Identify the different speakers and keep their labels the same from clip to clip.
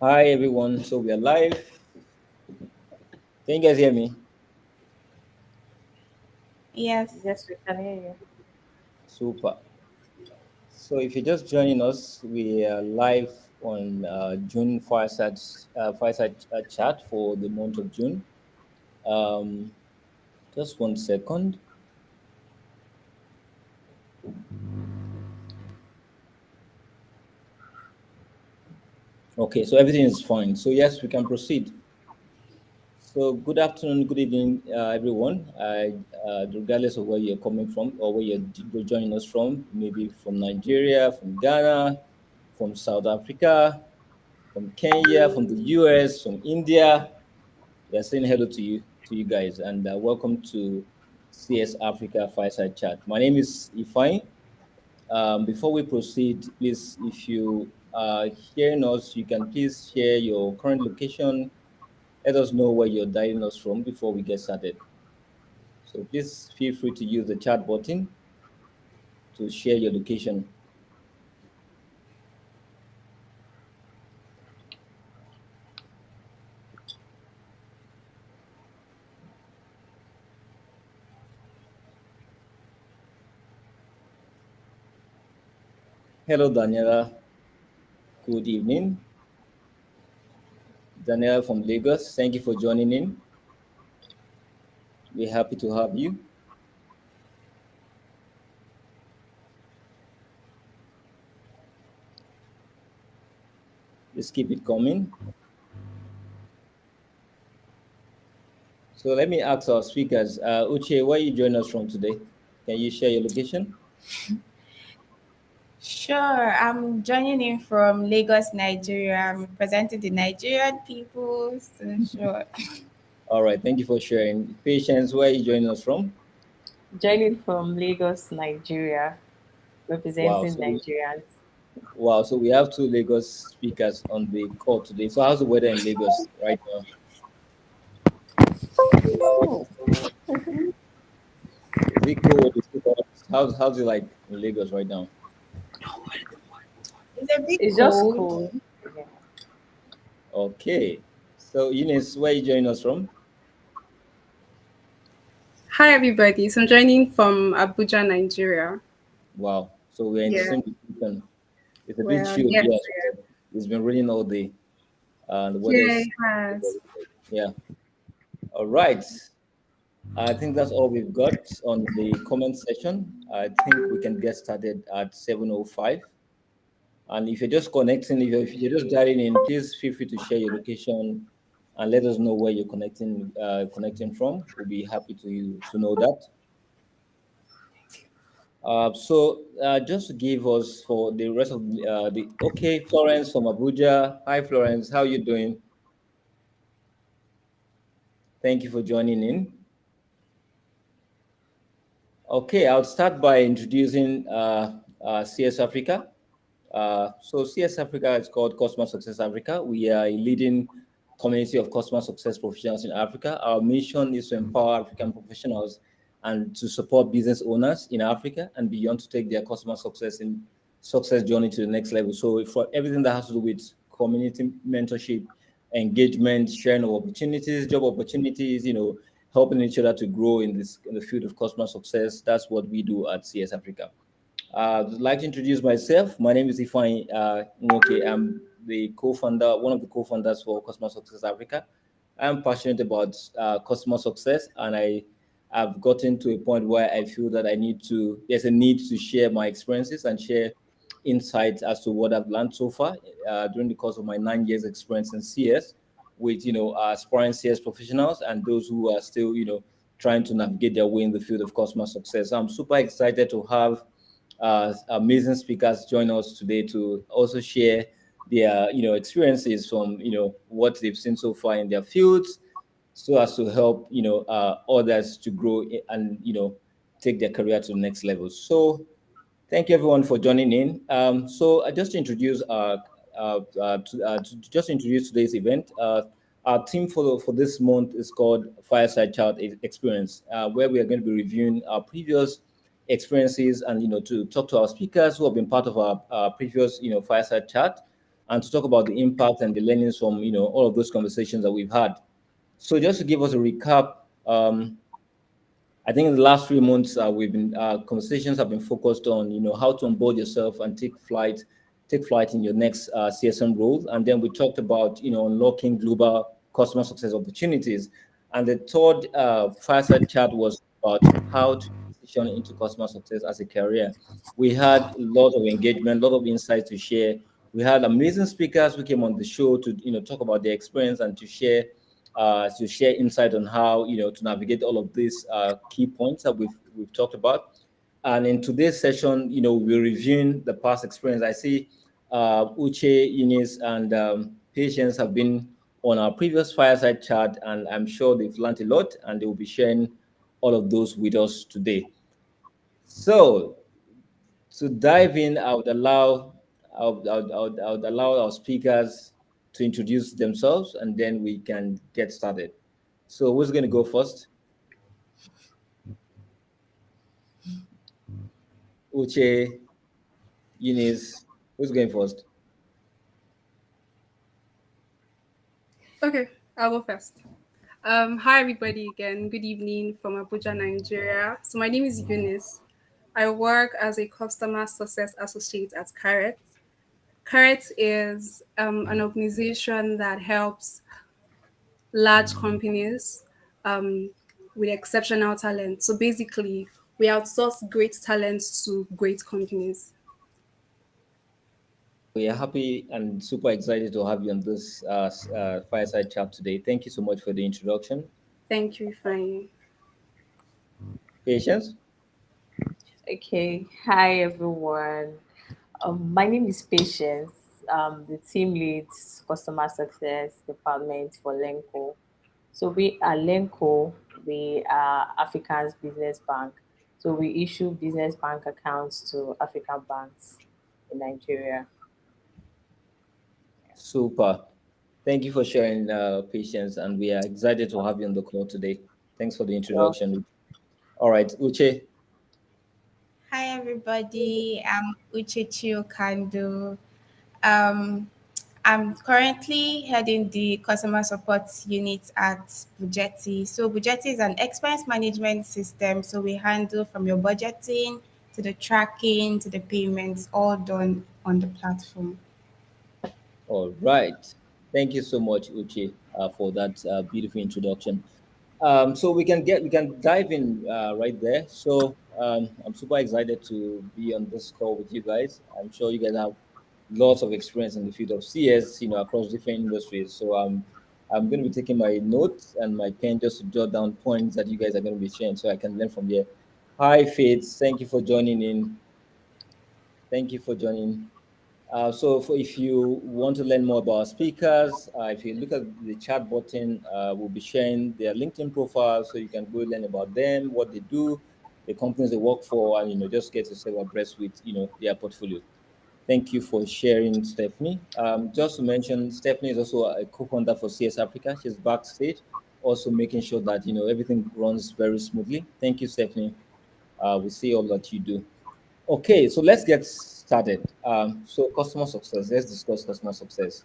Speaker 1: Hi everyone. So we are live. Can you guys hear me?
Speaker 2: Yes.
Speaker 3: Yes, we can hear you.
Speaker 1: Super. So if you're just joining us, we are live on June Fireside chat for the month of June. Um, just 1 second. Okay, so everything is fine. So yes, we can proceed. So good afternoon, good evening, everyone. Regardless of where you're coming from or where you're joining us from, maybe from Nigeria, from Ghana, from South Africa, from Kenya, from the US, from India. We are saying hello to you guys, and welcome to CS Africa Fireside Chat. My name is Ifine. Before we proceed, please, if you are hearing us, you can please share your current location. Let us know where you're dialing us from before we get started. So please feel free to use the chat button to share your location. Hello, Daniela. Good evening. Daniela from Lagos. Thank you for joining in. We're happy to have you. Just keep it coming. So let me ask our speakers. Uche, where you join us from today? Can you share your location?
Speaker 2: Sure. I'm joining in from Lagos, Nigeria. I'm representing the Nigerian people. So sure.
Speaker 1: All right, thank you for sharing. Patience, where you joining us from?
Speaker 3: Joining from Lagos, Nigeria,
Speaker 1: Wow,
Speaker 3: representing Nigerians.
Speaker 1: so we have two Lagos speakers on the call today. So how's the weather in Lagos right now?
Speaker 3: Oh,
Speaker 1: Is it cold? Is it hot? How's it like in Lagos right now?
Speaker 2: It's a bit
Speaker 3: it's just
Speaker 2: cold.
Speaker 3: cool. Yeah.
Speaker 1: Okay. So Eunice, where you joining us from?
Speaker 4: Hi everybody, so I'm joining from Abuja, Nigeria.
Speaker 1: Wow. So we're in the
Speaker 4: Yeah,
Speaker 1: same location. It's a bit
Speaker 4: well,
Speaker 1: chilly
Speaker 4: yes,
Speaker 1: here. It's been raining all day. And the
Speaker 4: yeah,
Speaker 1: weather's
Speaker 4: it has.
Speaker 1: yeah. All right. I think that's all we've got on the comment section. I think we can get started at 7:05. And if you're just connecting, if you're just dialing in, please feel free to share your location and let us know where you're connecting from. We'll be happy to know that. Just to give us for the rest of the okay, Florence from Abuja. Hi, Florence. How you doing? Thank you for joining in. Okay, I'll start by introducing CS Africa. So CS Africa is called Customer Success Africa. We are a leading community of customer success professionals in Africa. Our mission is to empower African professionals and to support business owners in Africa and beyond to take their customer success journey to the next level. So for everything that has to do with community mentorship, engagement, sharing of opportunities, job opportunities, helping each other to grow in the field of customer success. That's what we do at CS Africa. I'd like to introduce myself. My name is Ifeanyi Nwoke. I'm one of the co-founders for Customer Success Africa. I'm passionate about customer success, and I have gotten to a point where I feel that there's a need to share my experiences and share insights as to what I've learned so far during the course of my 9 years experience in CS with, aspiring CS professionals and those who are still, trying to navigate their way in the field of customer success. So I'm super excited to have amazing speakers join us today to also share their experiences from what they've seen so far in their fields, so as to help others to grow and take their career to the next level. So thank you everyone for joining in. So just to introduce just to introduce today's event. Our theme for this month is called Fireside Chat Experience, where we are going to be reviewing our previous experiences and to talk to our speakers who have been part of our previous fireside chat and to talk about the impact and the learnings from all of those conversations that we've had. So just to give us a recap, I think in the last 3 months, we've been conversations have been focused on how to onboard yourself and take flight in your next CSM role, and then we talked about unlocking global customer success opportunities, and the third fireside chat was about how to transition into customer success as a career. We had a lot of engagement, a lot of insights to share. We had amazing speakers who came on the show to talk about their experience and to share insight on how to navigate all of these key points that we've talked about. And in today's session, we're reviewing the past experience. I see Uche, Eunice, and Patience have been on our previous fireside chat, and I'm sure they've learned a lot, and they will be sharing all of those with us today. So to dive in, I would allow our speakers to introduce themselves, and then we can get started. So who's going to go first? Uche, Eunice, who's going first?
Speaker 4: Okay, I'll go first. Hi, everybody, again. Good evening from Abuja, Nigeria. So, my name is Eunice. I work as a customer success associate at Caret. Caret is an organization that helps large companies um, with exceptional talent. So, basically, we outsource great talents to great companies.
Speaker 1: We are happy and super excited to have you on this fireside chat today. Thank you so much for the introduction.
Speaker 4: Thank you, Fine.
Speaker 1: Patience?
Speaker 3: Okay. Hi, everyone. My name is Patience. The team leads customer success department for Lenco. So we are Lenco. We are Africa's business bank. So we issue business bank accounts to African banks in Nigeria.
Speaker 1: Super. Thank you for sharing, Patience, and we are excited to have you on the call today. Thanks for the
Speaker 3: Well,
Speaker 1: introduction. All right, Uche.
Speaker 2: Hi everybody, I'm Uchechi Ukandu. Um, I'm currently heading the customer support unit at Bujeti. So Bujeti is an expense management system. So we handle from your budgeting to the tracking to the payments, all done on the platform.
Speaker 1: All right. Thank you so much, Uche, for that beautiful introduction. So we can dive in right there. So I'm super excited to be on this call with you guys. I'm sure you guys have lots of experience in the field of CS, across different industries. So I'm going to be taking my notes and my pen just to jot down points that you guys are going to be sharing, so I can learn from there. Hi, Faith. Thank you for joining in. Thank you for joining. If you want to learn more about our speakers, if you look at the chat button, we'll be sharing their LinkedIn profile, so you can go learn about them, what they do, the companies they work for, and just get yourself abreast with their portfolio. Thank you for sharing, Stephanie. Just to mention, Stephanie is also a co-founder for CS Africa. She's backstage, also making sure that everything runs very smoothly. Thank you, Stephanie. We see all that you do. Okay, so let's get started. So customer success. Let's discuss customer success.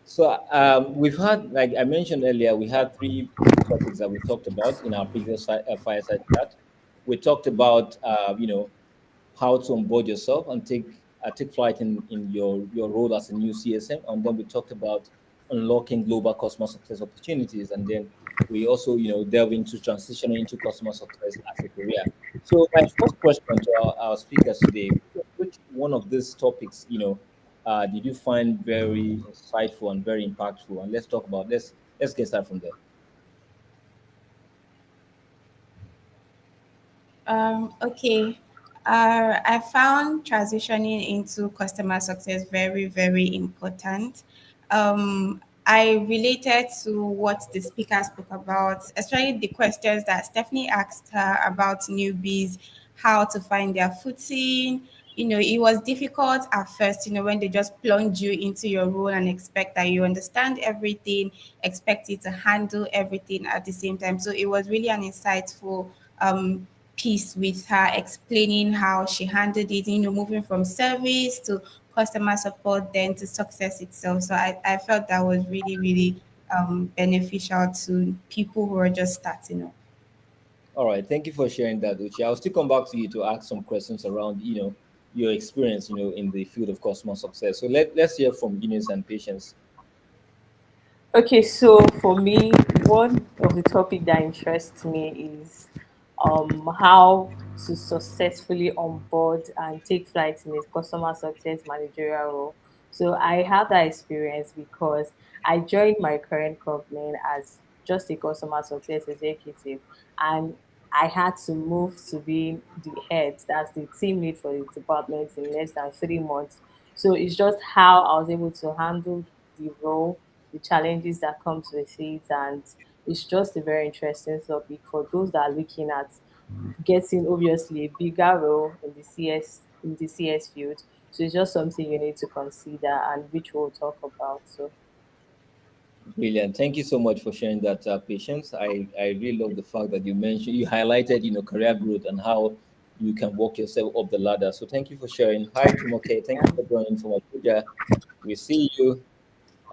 Speaker 1: So we've had, like I mentioned earlier, we had three topics that we talked about in our previous fireside chat. We talked about, how to onboard yourself and take flight in your role as a new CSM, and then we talked about unlocking global customer success opportunities, and then we also delve into transitioning into customer success as a career. So my first question to our speakers today: which one of these topics did you find very insightful and very impactful? And let's get started from there.
Speaker 2: Okay. I found transitioning into customer success very, very important. I related to what the speaker spoke about, especially the questions that Stephanie asked her about newbies, how to find their footing. It was difficult at first, when they just plunge you into your role and expect that you understand everything, expect you to handle everything at the same time. So it was really an insightful piece with her explaining how she handled it, moving from service to customer support then to success itself. So I felt that was really, really beneficial to people who are just starting up.
Speaker 1: All right, thank you for sharing that, Uche. I'll still come back to you to ask some questions around, your experience, in the field of customer success. So let's hear from Eunice and Patience.
Speaker 3: Okay, so for me, one of the topic that interests me is how to successfully onboard and take flight in a customer success managerial role. So I had that experience because I joined my current company as just a customer success executive, and I had to move to being the head, that's the team lead for the department, in less than 3 months. So it's just how I was able to handle the role, the challenges that comes with it, and it's just a very interesting topic for those that are looking at getting obviously a bigger role in the CS field. So it's just something you need to consider and which we'll talk about. So
Speaker 1: Brilliant. Thank you so much for sharing that, Patience. I really love the fact that you highlighted, career growth and how you can walk yourself up the ladder. So thank you for sharing. Hi, Jumoke. Thank you for joining from Abuja. We see you.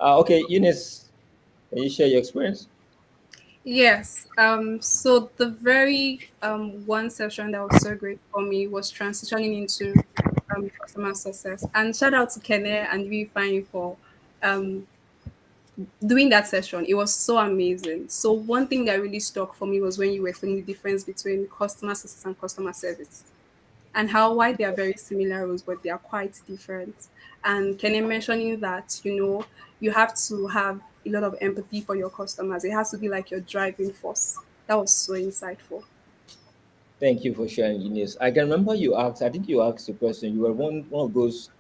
Speaker 1: Okay, Eunice, can you share your experience?
Speaker 4: Yes. So the very one session that was so great for me was transitioning into customer success. And shout out to Kene and we fine for um doing that session. It was so amazing. So one thing that really stuck for me was when you were explaining the difference between customer success and customer service, and how why they are very similar roles but they are quite different. And Kenny mentioning that, you have to have a lot of empathy for your customers. It has to be like your driving force. That was so insightful.
Speaker 1: Thank you for sharing, Ines. I can remember you asked, I think you asked the question, you were one of those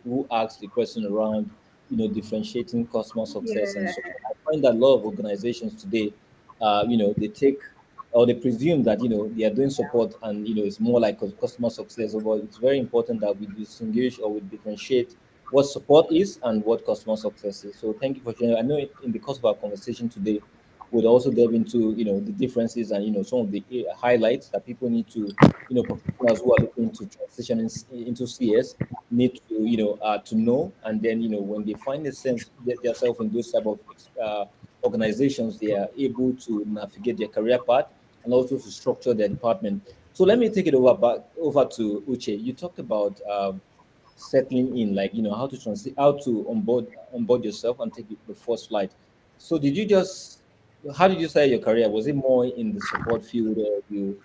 Speaker 1: who asked the question around, differentiating customer success and
Speaker 4: Yeah.
Speaker 1: so on. I find that a lot of organizations today, they take or they presume that, they are doing support and, it's more like customer success. But it's very important that we distinguish or we differentiate what support is and what customer success is. So thank you for sharing. I know in the course of our conversation today, would also delve into the differences and some of the highlights that people need to professionals who are looking to transition into CS need to to know, and then when they find themselves in those type of organizations, they are able to navigate their career path and also to structure their department. So let me take it over to Uche. You talked about settling in, like how to onboard yourself and take the first flight. So did you just how did you start your career? Was it more in the support field, or you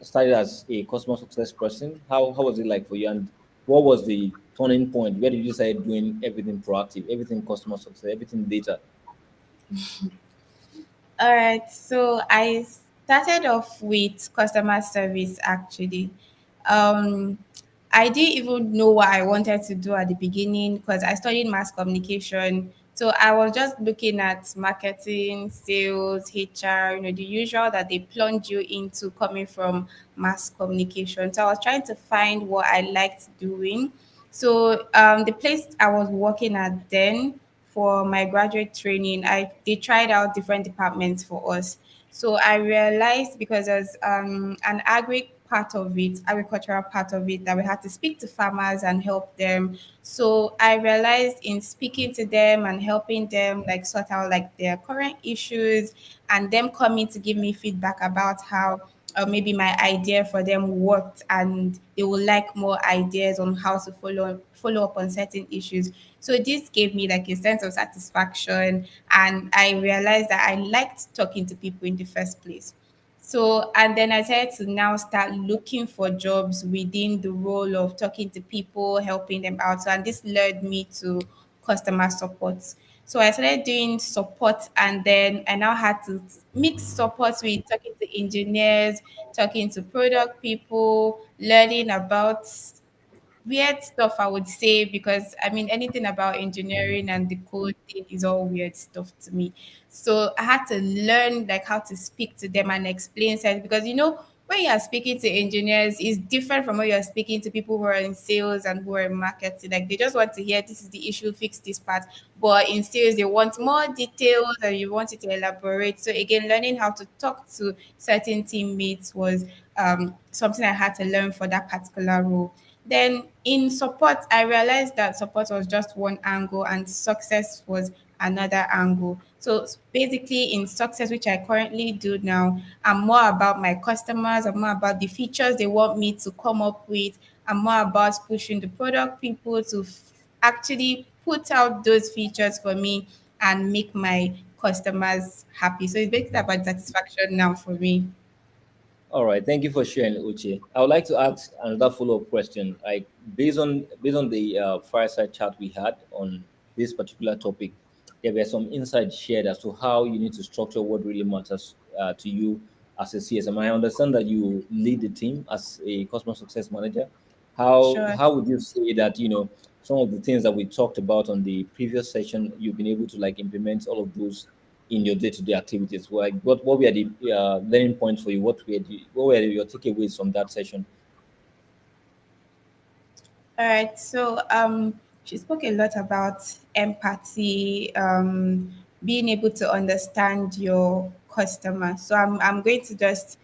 Speaker 1: started as a customer success person? How was it like for you, and what was the turning point? Where did you start doing everything proactive, everything customer success, everything data?
Speaker 2: All right, so I started off with customer service actually. Um, I didn't even know what I wanted to do at the beginning because I studied mass communication. So I was just looking at marketing, sales, HR, the usual that they plunge you into coming from mass communication. So I was trying to find what I liked doing. So the place I was working at then for my graduate training, they tried out different departments for us. So I realized because there's an agricultural part of it that we had to speak to farmers and help them. So I realized in speaking to them and helping them like sort out like their current issues and them coming to give me feedback about how maybe my idea for them worked and they would like more ideas on how to follow up on certain issues. So this gave me like a sense of satisfaction, and I realized that I liked talking to people in the first place. So, and then I started to now start looking for jobs within the role of talking to people, helping them out. So, and this led me to customer support. So I started doing support, and then I now had to mix support with talking to engineers, talking to product people, learning about weird stuff, I would say, because I mean anything about engineering and the code thing is all weird stuff to me. So I had to learn like how to speak to them and explain things, because when you are speaking to engineers is different from when you're speaking to people who are in sales and who are in marketing. Like they just want to hear this is the issue, fix this part. But in sales they want more details and you want it to elaborate. So again, learning how to talk to certain teammates was something I had to learn for that particular role. Then in support, I realized that support was just one angle and success was another angle. So basically, in success, which I currently do now, I'm more about my customers, I'm more about the features they want me to come up with, I'm more about pushing the product people to actually put out those features for me and make my customers happy. So it's basically about satisfaction now for me.
Speaker 1: All right, thank you for sharing, Uche. I would like to ask another follow-up question. Like based on the fireside chat we had on this particular topic, there were some insights shared as to how you need to structure what really matters to you as a CSM. I understand that you lead the team as a customer success manager.
Speaker 2: Sure.
Speaker 1: How would you say that some of the things that we talked about on the previous session, you've been able to like implement all of those in your day-to-day activities? Like what were the learning points for you? What were your takeaways from that session?
Speaker 2: All right. So she spoke a lot about empathy, being able to understand your customer. So I'm going to just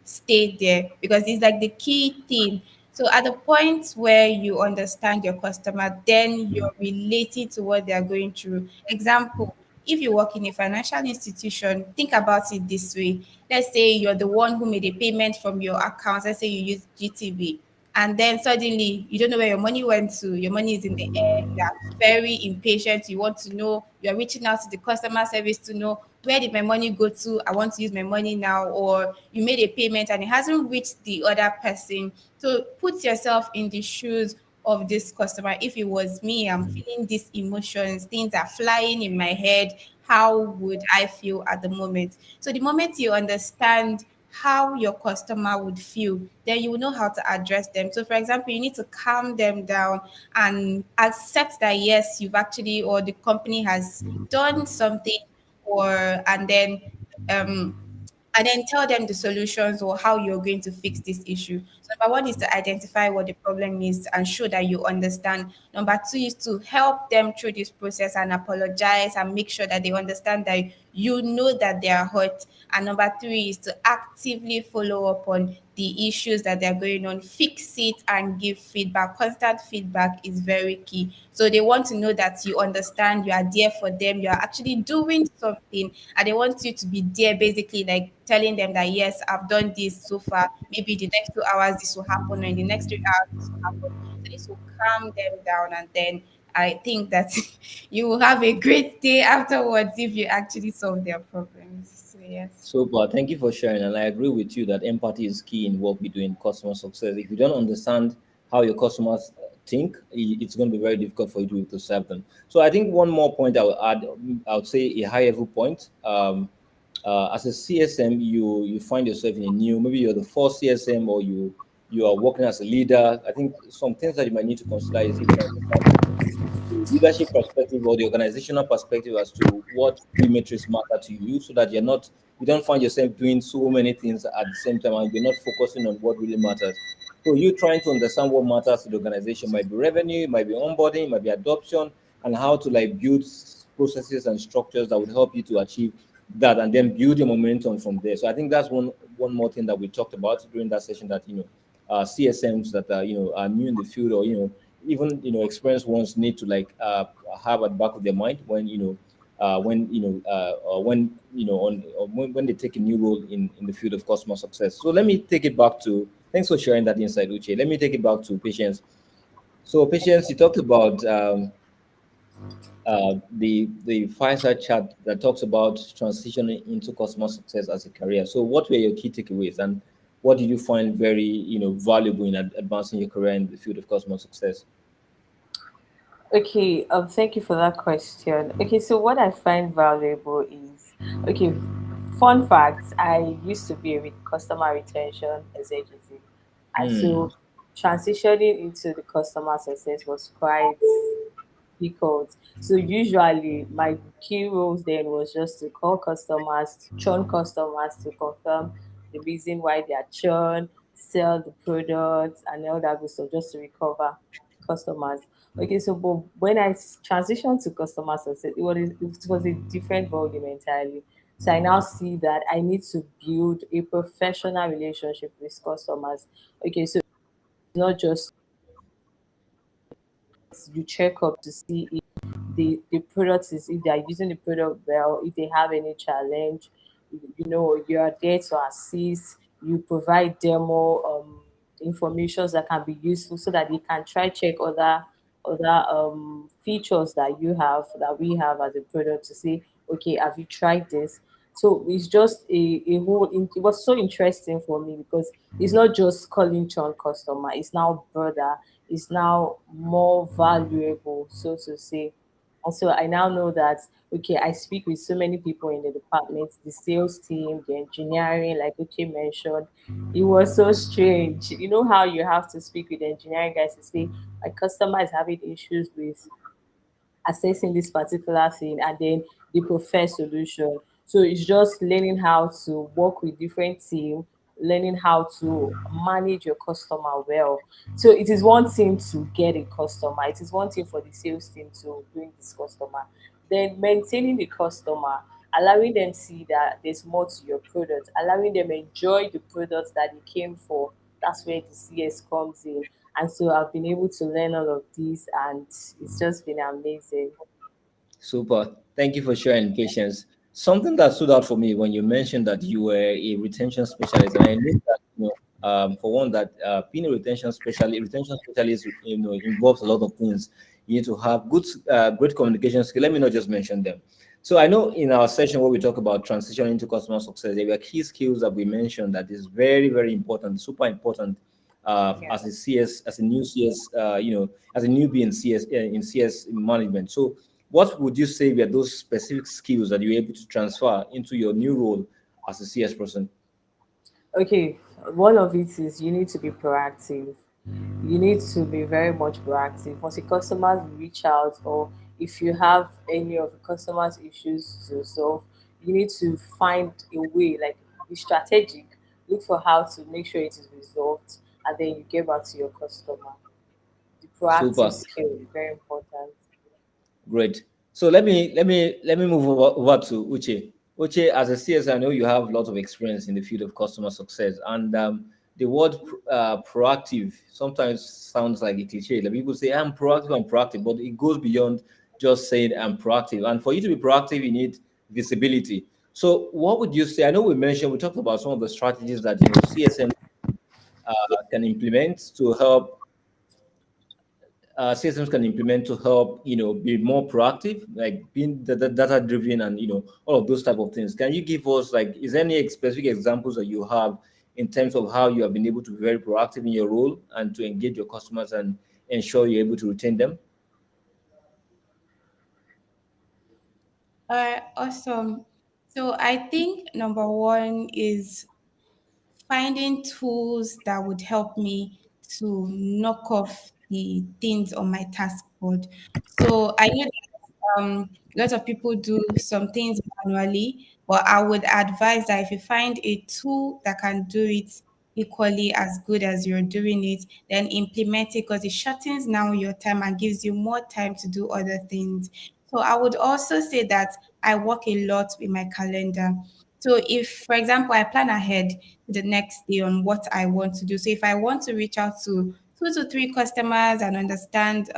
Speaker 2: stay there because it's like the key theme. So at the point where you understand your customer, then you're relating to what they are going through. Example, if you work in a financial institution, think about it this way. Let's say you're the one who made a payment from your account. Let's say you use GTV, and then suddenly you don't know where your money went to. Your money is in the air. You are very impatient. You want to know. You are reaching out to the customer service to know, where did my money go to? I want to use my money now. Or you made a payment and it hasn't reached the other person. So put yourself in the shoes of this customer. If it was me, I'm feeling these emotions, things are flying in my head. How would I feel at the moment? So the moment you understand how your customer would feel, then you will know how to address them. So, for example, you need to calm them down and accept that yes, you've actually, or the company has done something, or um and then tell them the solutions or how you're going to fix this issue. So number one is to identify what the problem is and show that you understand. Number two is to help them through this process and apologize and make sure that they understand that you know that they are hurt. And number three is to actively follow up on the issues that they're going on, fix it and give feedback. Constant feedback is very key. So they want to know that you understand, you are there for them, you are actually doing something, and they want you to be there, basically like telling them that yes, I've done this so far. Maybe the next 2 hours this will happen, or in the next 3 hours this will happen. So this will calm them down, and then I think that you will have a great day afterwards if you actually solve their problems. So yes.
Speaker 1: Super. Thank you for sharing. And I agree with you that empathy is key in what we do in customer success. If you don't understand how your customers think, it's going to be very difficult for you to serve them. So I think one more point I will add, I would say a high level point. As a CSM, you find yourself in a new, maybe you're the first CSM, or you are working as a leader. I think some things that you might need to consider is even understanding the leadership perspective or the organizational perspective as to what key metrics matter to you, so that you don't find yourself doing so many things at the same time and you're not focusing on what really matters. So you trying to understand what matters to the organization might be revenue, might be onboarding, might be adoption, and how to like build processes and structures that would help you to achieve that, and then build your momentum from there. So I think that's one more thing that we talked about during that session, that CSMs that are are new in the field, or even experienced ones need to like have at the back of their mind when when on when they take a new role in the field of customer success. So let me take it back to, thanks for sharing that insight, Uche. Let me take it back to Patience. So Patience, you talked about the fireside chat that talks about transitioning into customer success as a career. So what were your key takeaways, and what did you find very valuable in advancing your career in the field of customer success?
Speaker 3: Okay, thank you for that question. Okay, so what I find valuable is, okay, fun facts. I used to be a customer retention executive, and
Speaker 1: Hmm.
Speaker 3: so transitioning into the customer success was quite difficult. So usually my key roles then was just to call customers, to churn customers, to confirm the reason why they are churn, sell the products and all that good stuff, just to recover customers. Okay, so but when I transitioned to customer success, it was a different volume entirely. So I now see that I need to build a professional relationship with customers. Okay, so not just you check up to see if the product is, if they are using the product well, if they have any challenge. You are there to assist. You provide demo informations that can be useful so that they can try check other features that you have, that we have as a product, to say, okay, have you tried this? So it's just a whole, it was so interesting for me because it's not just calling churn customer, it's now broader, it's now more valuable, so to say. And so I now know that, okay, I speak with so many people in the department, the sales team, the engineering, like Uche mentioned. It was so strange. You know how you have to speak with the engineering guys to say, my customer is having issues with assessing this particular thing, and then the prefer solution. So it's just learning how to work with different team, learning how to manage your customer well. So it is one thing to get a customer, it is one thing for the sales team to bring this customer, then maintaining the customer, allowing them see that there's more to your product, allowing them enjoy the products that they came for. That's where the CS comes in. And so I've been able to learn all of these, and it's just been amazing.
Speaker 1: Super. Thank you for sharing, Patience. Something that stood out for me when you mentioned that you were a retention specialist, and I know that, for one, that being a retention specialist, involves a lot of things. You need to have great communication skill. Let me not just mention them. So I know in our session where we talk about transitioning to customer success, there were key skills that we mentioned that is very, very important, super important,
Speaker 3: Yeah.
Speaker 1: as a CS, as a new CS, as a newbie in CS management. So what would you say were those specific skills that you're able to transfer into your new role as a CS person?
Speaker 3: Okay, one of it is you need to be proactive. You need to be very much proactive. Once the customers reach out, or if you have any of the customers' issues to solve, you need to find a way, like be strategic, look for how to make sure it is resolved, and then you get back to your customer. The proactive
Speaker 1: Super.
Speaker 3: skill is very important.
Speaker 1: Great. So let me move over to Uche. Uche, as a CS, I know you have lots of experience in the field of customer success, and the word proactive sometimes sounds like a cliche. Like people say, I'm proactive," but it goes beyond just saying I'm proactive. And for you to be proactive, you need visibility. So, what would you say? I know we talked about some of the strategies that CSM can implement to help systems can implement to help be more proactive, like being data driven, and all of those type of things. Can you give us, like, is there any specific examples that you have in terms of how you have been able to be very proactive in your role and to engage your customers and ensure you're able to retain them?
Speaker 2: Awesome. So I think number one is finding tools that would help me to knock off the things on my task board. So I know that lots of people do some things manually, but I would advise that if you find a tool that can do it equally as good as you're doing it, then implement it because it shortens now your time and gives you more time to do other things. So I would also say that I work a lot with my calendar. So if, for example, I plan ahead the next day on what I want to do. So if I want to reach out to 2 to 3 customers and understand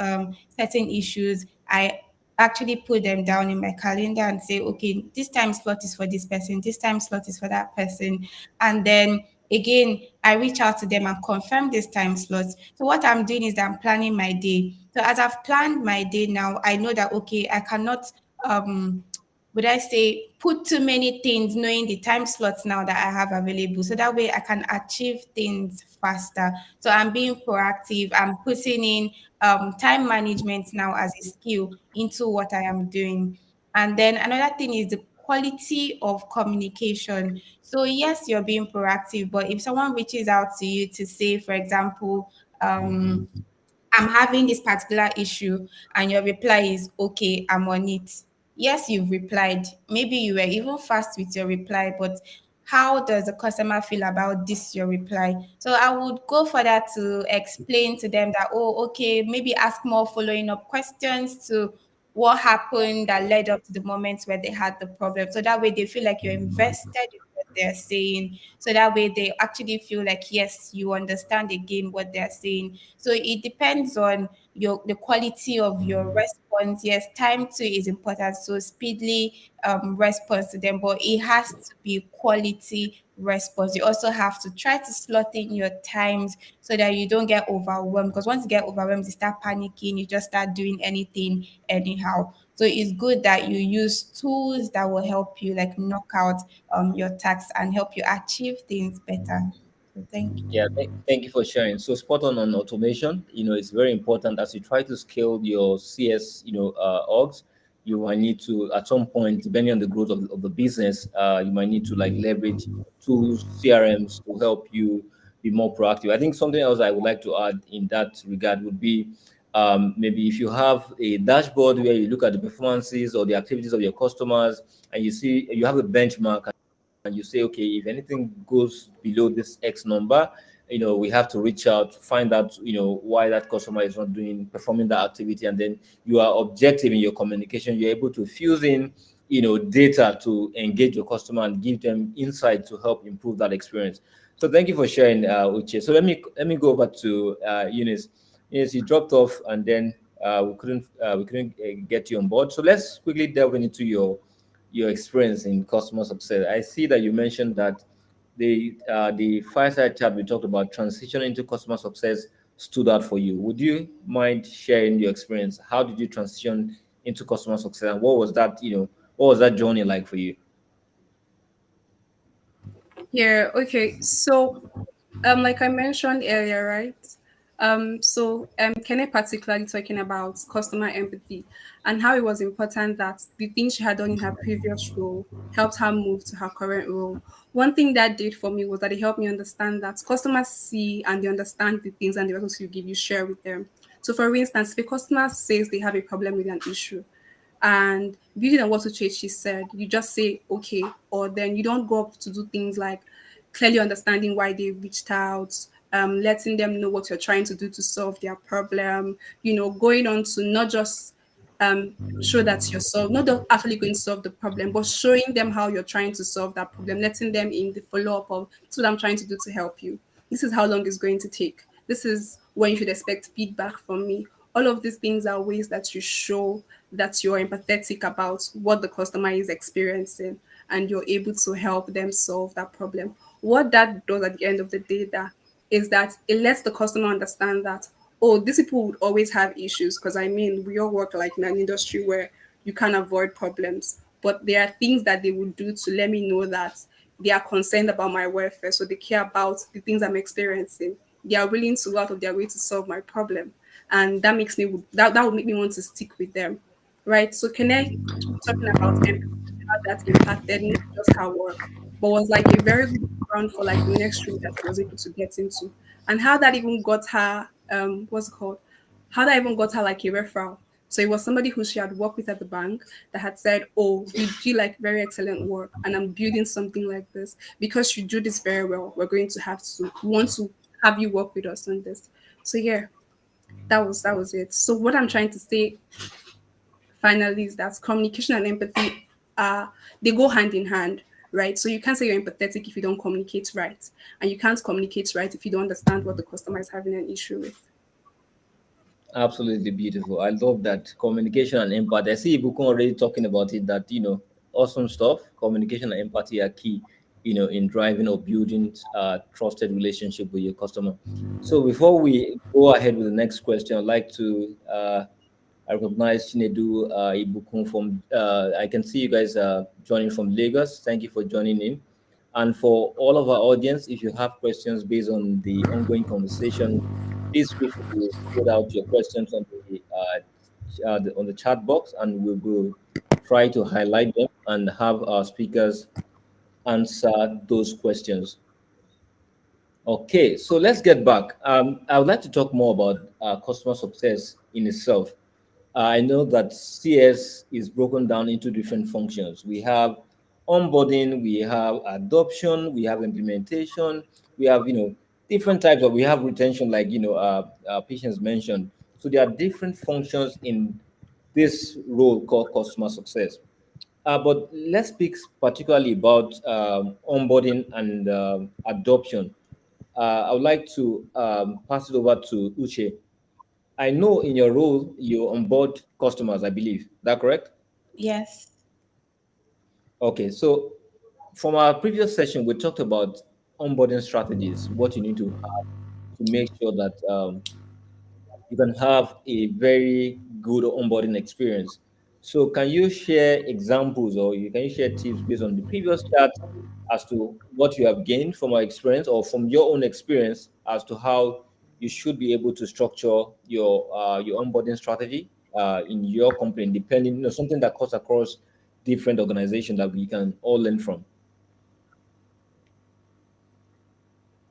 Speaker 2: certain issues, I actually put them down in my calendar and say, okay, this time slot is for this person, this time slot is for that person. And then again, I reach out to them and confirm this time slots. So what I'm doing is that I'm planning my day. So as I've planned my day now, I know that okay, I cannot would I say put too many things knowing the time slots now that I have available. So that way I can achieve things faster. So I'm being proactive. I'm putting in time management now as a skill into what I am doing. And then another thing is the quality of communication. So yes, you're being proactive, but if someone reaches out to you to say, for example, I'm having this particular issue, and your reply is, okay, I'm on it. Yes, you've replied. Maybe you were even fast with your reply, but how does the customer feel about this, your reply? So I would go for that to explain to them that, oh, okay, maybe ask more following up questions to what happened that led up to the moments where they had the problem. So that way they feel like you're invested in what they're saying. So that way they actually feel like, yes, you understand again what they're saying. So it depends on the quality of your response. Yes, time too is important. So speedily response to them, but it has to be quality response. You also have to try to slot in your times so that you don't get overwhelmed. Because once you get overwhelmed, you start panicking, you just start doing anything anyhow. So it's good that you use tools that will help you like knock out your tasks and help you achieve things better. So thank you.
Speaker 1: Yeah, thank you for sharing. So spot on automation. It's very important as you try to scale your CS, orgs. You might need to, at some point, depending on the growth of the business, you might need to like leverage tools, CRMs to help you be more proactive. I think something else I would like to add in that regard would be maybe if you have a dashboard where you look at the performances or the activities of your customers, and you see you have a benchmark and you say, okay, if anything goes below this X number, we have to reach out, find out, why that customer is not performing that activity. And then you are objective in your communication. You're able to fuse in, data to engage your customer and give them insight to help improve that experience. So thank you for sharing, Uche. So let me go over to Eunice. Eunice, you dropped off and then we couldn't get you on board. So let's quickly delve into your experience in customer success. I see that you mentioned that the fireside chat we talked about transitioning into customer success stood out for you. Would you mind sharing your experience? How did you transition into customer success, and what was that journey like for you?
Speaker 4: Yeah, okay. So, like I mentioned earlier, right? Kene particularly talking about customer empathy and how it was important that the things she had done in her previous role helped her move to her current role. One thing that did for me was that it helped me understand that customers see and they understand the things and the results you give, you share with them. So, for instance, if a customer says they have a problem with an issue, and building on what Uchechi said, you just say okay, or then you don't go up to do things like clearly understanding why they reached out, letting them know what you're trying to do to solve their problem, going on to not just show that not just actually going to solve the problem, but showing them how you're trying to solve that problem, letting them in the follow-up of this is what I'm trying to do to help you. This is how long it's going to take. This is when you should expect feedback from me. All of these things are ways that you show that you're empathetic about what the customer is experiencing and you're able to help them solve that problem. What that does at the end of the day that is that it lets the customer understand that, oh, these people would always have issues because I mean we all work like in an industry where you can't avoid problems. But there are things that they would do to let me know that they are concerned about my welfare. So they care about the things I'm experiencing. They are willing to go out of their way to solve my problem. And that makes me that would make me want to stick with them. Right. So Connect talking about empathy, how that impacted not just her work, but was like a very good ground for like the next role that she was able to get into. And how that even got her what's it called? How that even got her like a referral. So it was somebody who she had worked with at the bank that had said, oh, you do like very excellent work and I'm building something like this. Because you do this very well, we're going to have to want to have you work with us on this. So yeah, that was it. So what I'm trying to say finally is that communication and empathy they go hand in hand, right? So you can't say you're empathetic if you don't communicate right, and you can't communicate right if you don't understand what the customer is having an issue with.
Speaker 1: Absolutely beautiful. I love that communication and empathy. I see Ibukun already talking about it. That awesome stuff. Communication and empathy are key, in driving or building trusted relationship with your customer. So before we go ahead with the next question, I'd like to I recognize Chinedu Ibukun from. I can see you guys joining from Lagos. Thank you for joining in. And for all of our audience, if you have questions based on the ongoing conversation, please feel free to put out your questions on the chat box, and we will try to highlight them and have our speakers answer those questions. Okay, so let's get back. I would like to talk more about customer success in itself. I know that CS is broken down into different functions. We have onboarding, we have adoption, we have implementation, we have different types of. We have retention, like Patience mentioned. So there are different functions in this role called customer success. But let's speak particularly about onboarding and adoption. I would like to pass it over to Uche. I know in your role you onboard customers, I believe. That correct?
Speaker 2: Yes.
Speaker 1: Okay, so from our previous session, we talked about onboarding strategies, what you need to have to make sure that you can have a very good onboarding experience. So, can you share examples or can you share tips based on the previous chat as to what you have gained from our experience or from your own experience as to how you should be able to structure your onboarding strategy in your company, depending, something that cuts across different organizations that we can all learn from.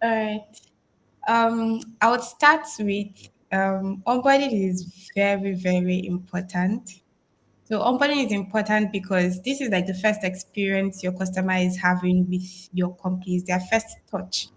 Speaker 2: All right. I would start with onboarding is very, very important. So onboarding is important because this is like the first experience your customer is having with your company, it's their first touch.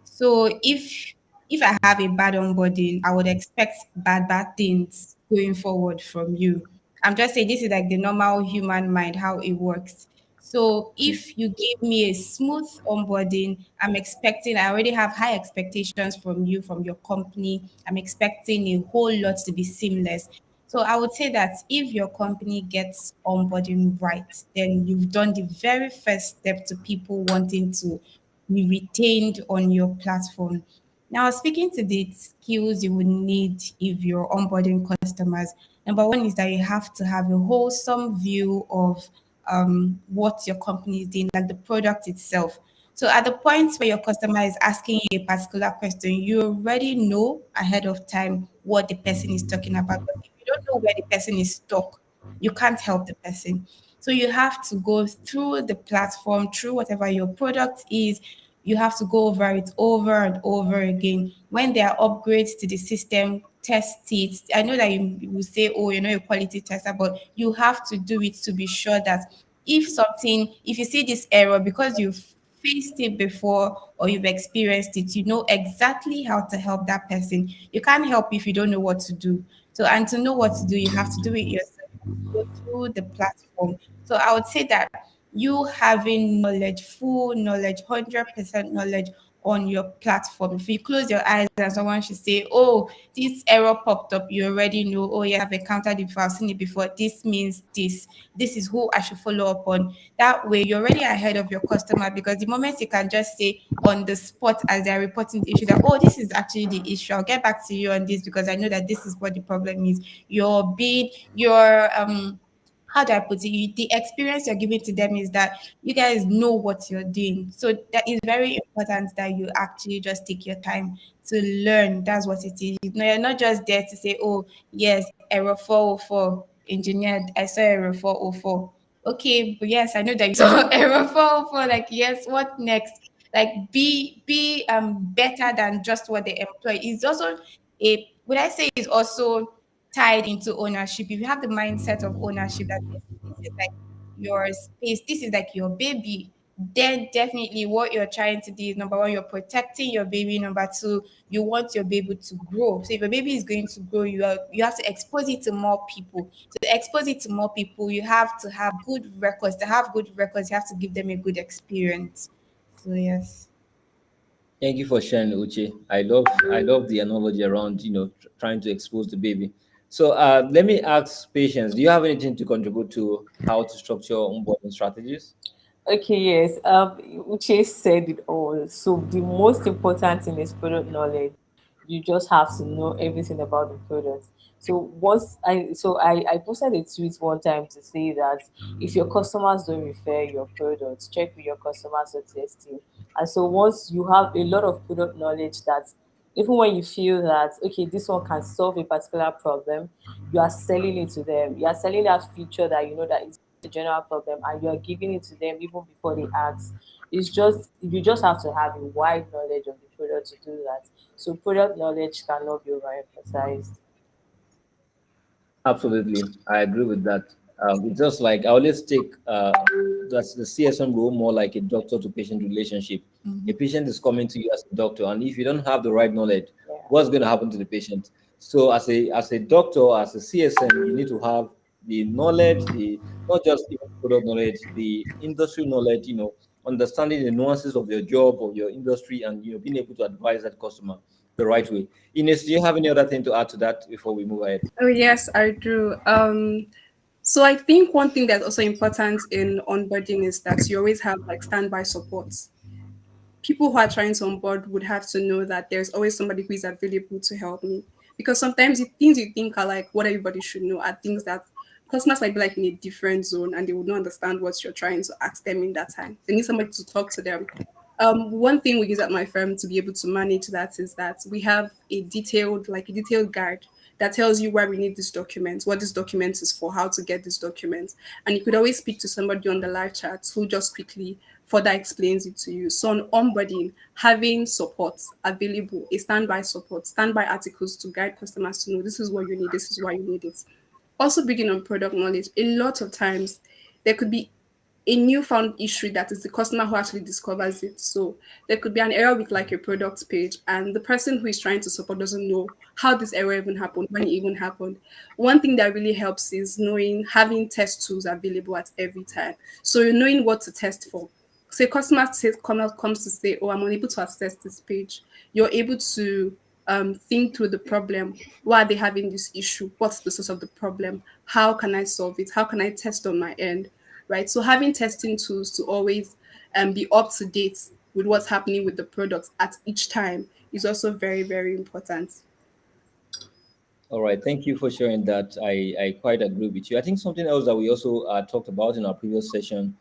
Speaker 2: So if I have a bad onboarding, I would expect bad things going forward from you. I'm just saying this is like the normal human mind, how it works. So if you give me a smooth onboarding, I already have high expectations from you, from your company. I'm expecting a whole lot to be seamless. So I would say that if your company gets onboarding right, then you've done the very first step to people wanting to be retained on your platform. Now, speaking to the skills you would need if you're onboarding customers, number one is that you have to have a wholesome view of what your company is doing, like the product itself. So, at the point where your customer is asking you a particular question, you already know ahead of time what the person is talking about. But if you don't know where the person is stuck, you can't help the person. So you have to go through the platform, through whatever your product is. You have to go over it over and over again. When there are upgrades to the system, test it. I know that you will say, oh, you're not a quality tester, but you have to do it to be sure that if you see this error, because you've faced it before or you've experienced it, you know exactly how to help that person. You can't help if you don't know what to do. So, and to know what to do, you have to do it yourself, go through the platform. So I would say that you having knowledge, full knowledge, 100% knowledge on your platform. If you close your eyes and someone should say, oh, this error popped up, you already know, oh, yeah, I've encountered it before, I've seen it before. This means this. This is who I should follow up on. That way, you're already ahead of your customer because the moment you can just say on the spot as they're reporting the issue that, oh, this is actually the issue. I'll get back to you on this because I know that this is what the problem is. Your how do I put it? The experience you're giving to them is that you guys know what you're doing. So that is very important that you actually just take your time to learn. That's what it is. You know, you're not just there to say, oh, yes, error 404, engineer, I saw error 404. Okay, but yes, I know that you saw error 404. Like, yes, what next? Like be better than just what they employ. It's also a would I say is also tied into ownership. If you have the mindset of ownership that this is like your space, this is like your baby, then definitely what you're trying to do is number one, you're protecting your baby. Number two, you want your baby to grow. So if your baby is going to grow, you have to expose it to more people. To expose it to more people, you have to have good records. To have good records, you have to give them a good experience. So yes.
Speaker 1: Thank you for sharing, Uche. I love the analogy around trying to expose the baby. So let me ask Patience. Do you have anything to contribute to how to structure onboarding strategies?
Speaker 3: Okay, yes. Uche said it all. So the most important thing is product knowledge. You just have to know everything about the product. So I posted a tweet one time to say that if your customers don't refer your products, check with your customer success team. And so once you have a lot of product knowledge, that even when you feel that okay, this one can solve a particular problem, you are selling it to them. You are selling that feature that you know that is a general problem, and you are giving it to them even before they ask. It's just you just have to have a wide knowledge of the product to do that. So product knowledge cannot be overemphasized.
Speaker 1: Absolutely, I agree with that. It's just like I always take that's the CSM role more like a doctor to patient relationship. A patient is coming to you as a doctor, and if you don't have the right knowledge,
Speaker 3: Yeah.
Speaker 1: what's going to happen to the patient? So, as a doctor, as a CSM, you need to have the knowledge, the not just even product knowledge, the industry knowledge. Understanding the nuances of your job or your industry, and being able to advise that customer. the right way. Ines, do you have any other thing to add to that before we move ahead?
Speaker 4: Oh yes, I do. So I think one thing that's also important in onboarding is that you always have like standby support. People who are trying to onboard would have to know that there's always somebody who is available to help me. Because sometimes the things you think are like what everybody should know are things that customers might be like in a different zone and they would not understand what you're trying to ask them in that time. They need somebody to talk to them. One thing we use at my firm to be able to manage that is that we have a detailed guide that tells you why we need this document, what this document is for, how to get this document. And you could always speak to somebody on the live chat who just quickly further explains it to you. So on onboarding, having support available, a standby support, standby articles to guide customers to know this is what you need, this is why you need it. Also building on product knowledge. A lot of times there could be a newfound issue that is the customer who actually discovers it. So there could be an error with like a product page, and the person who is trying to support doesn't know how this error even happened, when it even happened. One thing that really helps is knowing having test tools available at every time. So you're knowing what to test for. So a customer comes to say, "Oh, I'm unable to access this page." You're able to think through the problem. Why are they having this issue? What's the source of the problem? How can I solve it? How can I test on my end? Right. So having testing tools to always be up to date with what's happening with the products at each time is also very, very important.
Speaker 1: All right, thank you for sharing that. I quite agree with you. I think something else that we also talked about in our previous session,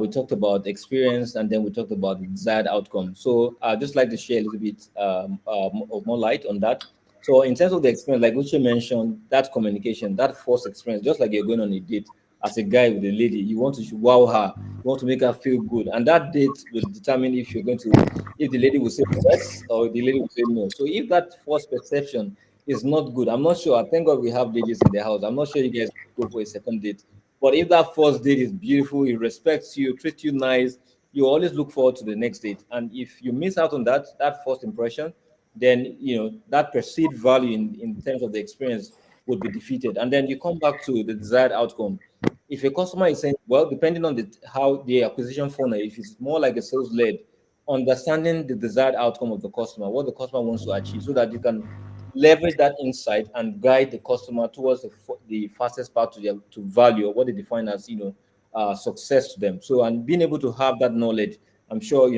Speaker 1: we talked about experience and then we talked about the desired outcome. So I'd just like to share a little bit of more light on that. So in terms of the experience, like Uche mentioned, that communication, that first experience, just like you're going on a date as a guy with a lady, you want to wow her, you want to make her feel good. And that date will determine if you're going to, if the lady will say yes or the lady will say no. So if that first perception is not good. I'm not sure. Thank God we have ladies in the house. I'm not sure you guys go for a second date. But if that first date is beautiful, he respects you, treats you nice, you always look forward to the next date. And if you miss out on that first impression, then that perceived value in terms of the experience would be defeated. And then you come back to the desired outcome. If a customer is saying, well, depending on how the acquisition funnel, if it's more like a sales led, understanding the desired outcome of the customer, what the customer wants to achieve, so that you can leverage that insight and guide the customer towards the fastest path to value, or what they define as success to them. So, and being able to have that knowledge, I'm sure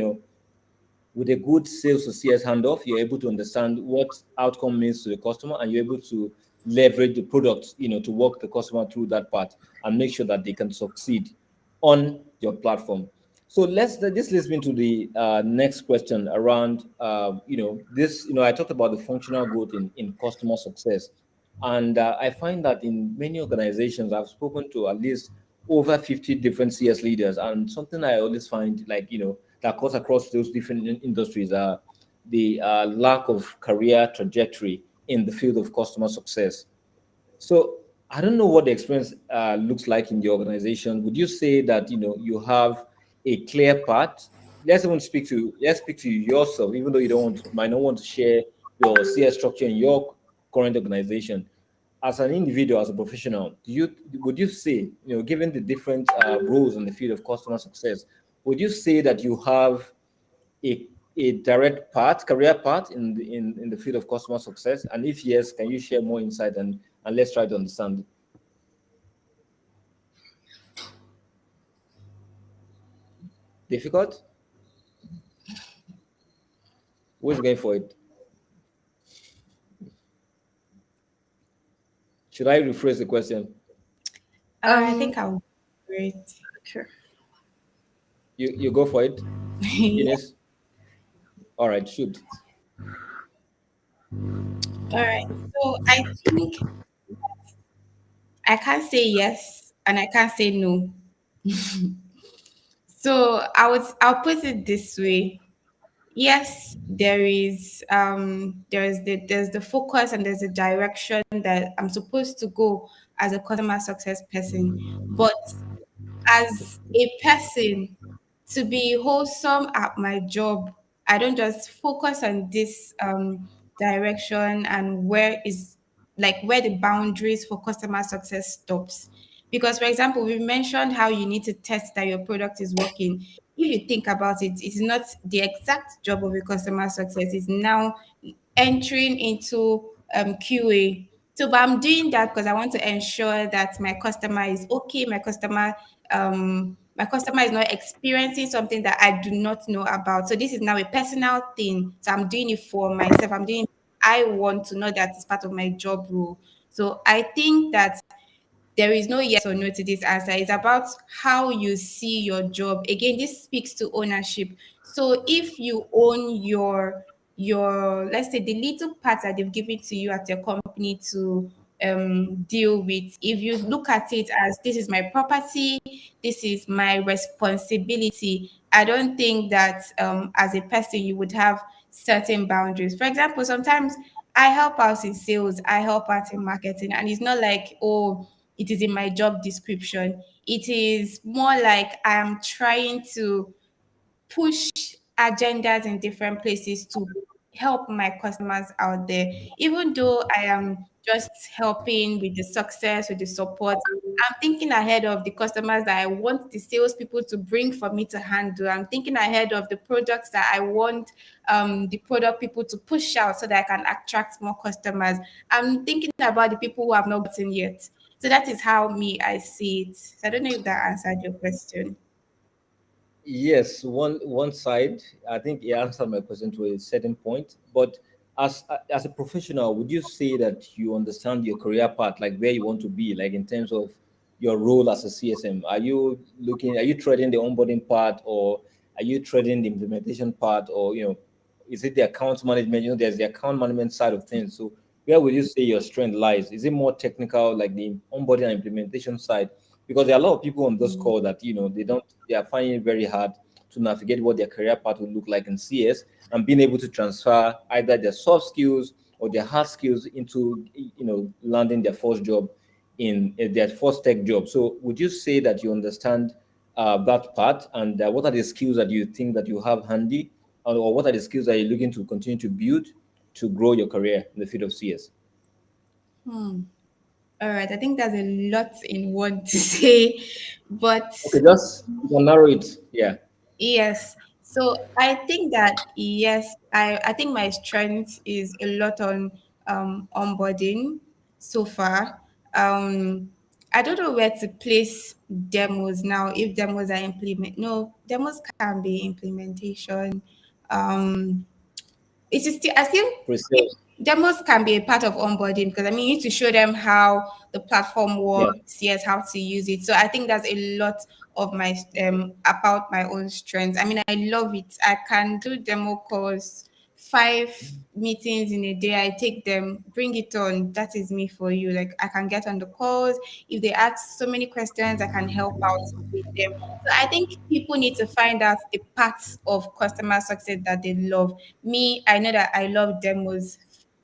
Speaker 1: with a good sales to CS handoff, you're able to understand what outcome means to the customer, and you're able to leverage the product, to walk the customer through that part and make sure that they can succeed on your platform. So this leads me to the next question around, this, I talked about the functional growth in customer success. And I find that in many organizations, I've spoken to at least over 50 different CS leaders. And something I always find, like, that cuts across those different industries are the lack of career trajectory in the field of customer success. So I don't know what the experience looks like in the organization. Would you say that you have a clear path? Let's speak to yourself, even though you don't might not want to share your CS structure in your current organization. As an individual, as a professional, would you say, given the different roles in the field of customer success, would you say that you have a direct path, career path in the field of customer success? And if yes, can you share more insight and let's try to understand it. Difficult? Who's going for it? Should I rephrase the question?
Speaker 2: I
Speaker 4: Um,
Speaker 2: think I'll great.
Speaker 4: sure.
Speaker 1: You go for it,
Speaker 2: Yeah.
Speaker 1: Ines. All right, shoot.
Speaker 2: All right. So I think I can't say yes and I can't say no. So I'll put it this way. Yes, there's the focus and there's a direction that I'm supposed to go as a customer success person. But as a person, to be wholesome at my job, I don't just focus on this direction and where the boundaries for customer success stops. Because, for example, we mentioned how you need to test that your product is working. If you think about it, it's not the exact job of a customer success. It's now entering into QA. So, but I'm doing that because I want to ensure that my customer is okay. My customer is not experiencing something that I do not know about. So this is now a personal thing. So I'm doing it for myself. I want to know that it's part of my job role. So I think that there is no yes or no to this answer. It's about how you see your job. Again, this speaks to ownership. So if you own your let's say the little parts that they've given to you at your company to deal with, if you look at it as this is my property, this is my responsibility, I don't think that as a person you would have certain boundaries. For example, sometimes I help out in sales, I help out in marketing, and it's not like, oh, it is in my job description. It is more like I am trying to push agendas in different places to help my customers out there. Even though I am just helping with the success, with the support, I'm thinking ahead of the customers that I want the salespeople to bring for me to handle. I'm thinking ahead of the products that I want the product people to push out so that I can attract more customers. I'm thinking about the people who have not gotten yet. So that is how me I see it. So I don't know if that answered your question.
Speaker 1: Yes, one side, I think he answered my question to a certain point. But as a professional, would you say that you understand your career path, like where you want to be, like in terms of your role as a CSM? Are you treading the onboarding part, or are you treading the implementation part, or is it the account management? There's the account management side of things. So where would you say your strength lies? Is it more technical, like the onboarding and implementation side? Because there are a lot of people on this call that they are finding it very hard to navigate what their career path will look like in CS, and being able to transfer either their soft skills or their hard skills into landing their first job in their first tech job. So would you say that you understand that part, and what are the skills that you think that you have handy, or what are the skills that you're looking to continue to build to grow your career in the field of CS?
Speaker 2: Hmm. All right, I think there's a lot in one to say, but
Speaker 1: Okay, just narrow it. Yeah.
Speaker 2: yes. So I think that yes, I think my strength is a lot on onboarding so far. I don't know where to place demos now. If demos are implement, no, demos can be implementation. Um, it is still, I still
Speaker 1: Pre-sales.
Speaker 2: demos can be a part of onboarding because I mean you need to show them how the platform
Speaker 1: Yeah.
Speaker 2: works, yes, how to use it. So I think that's a lot of my about my own strengths. I mean, I love it. I can do demo calls, 5 meetings in a day. I take them, bring it on. That is me for you. Like I can get on the calls. If they ask so many questions, I can help out with them. So I think people need to find out the parts of customer success that they love. Me, I know that I love demos.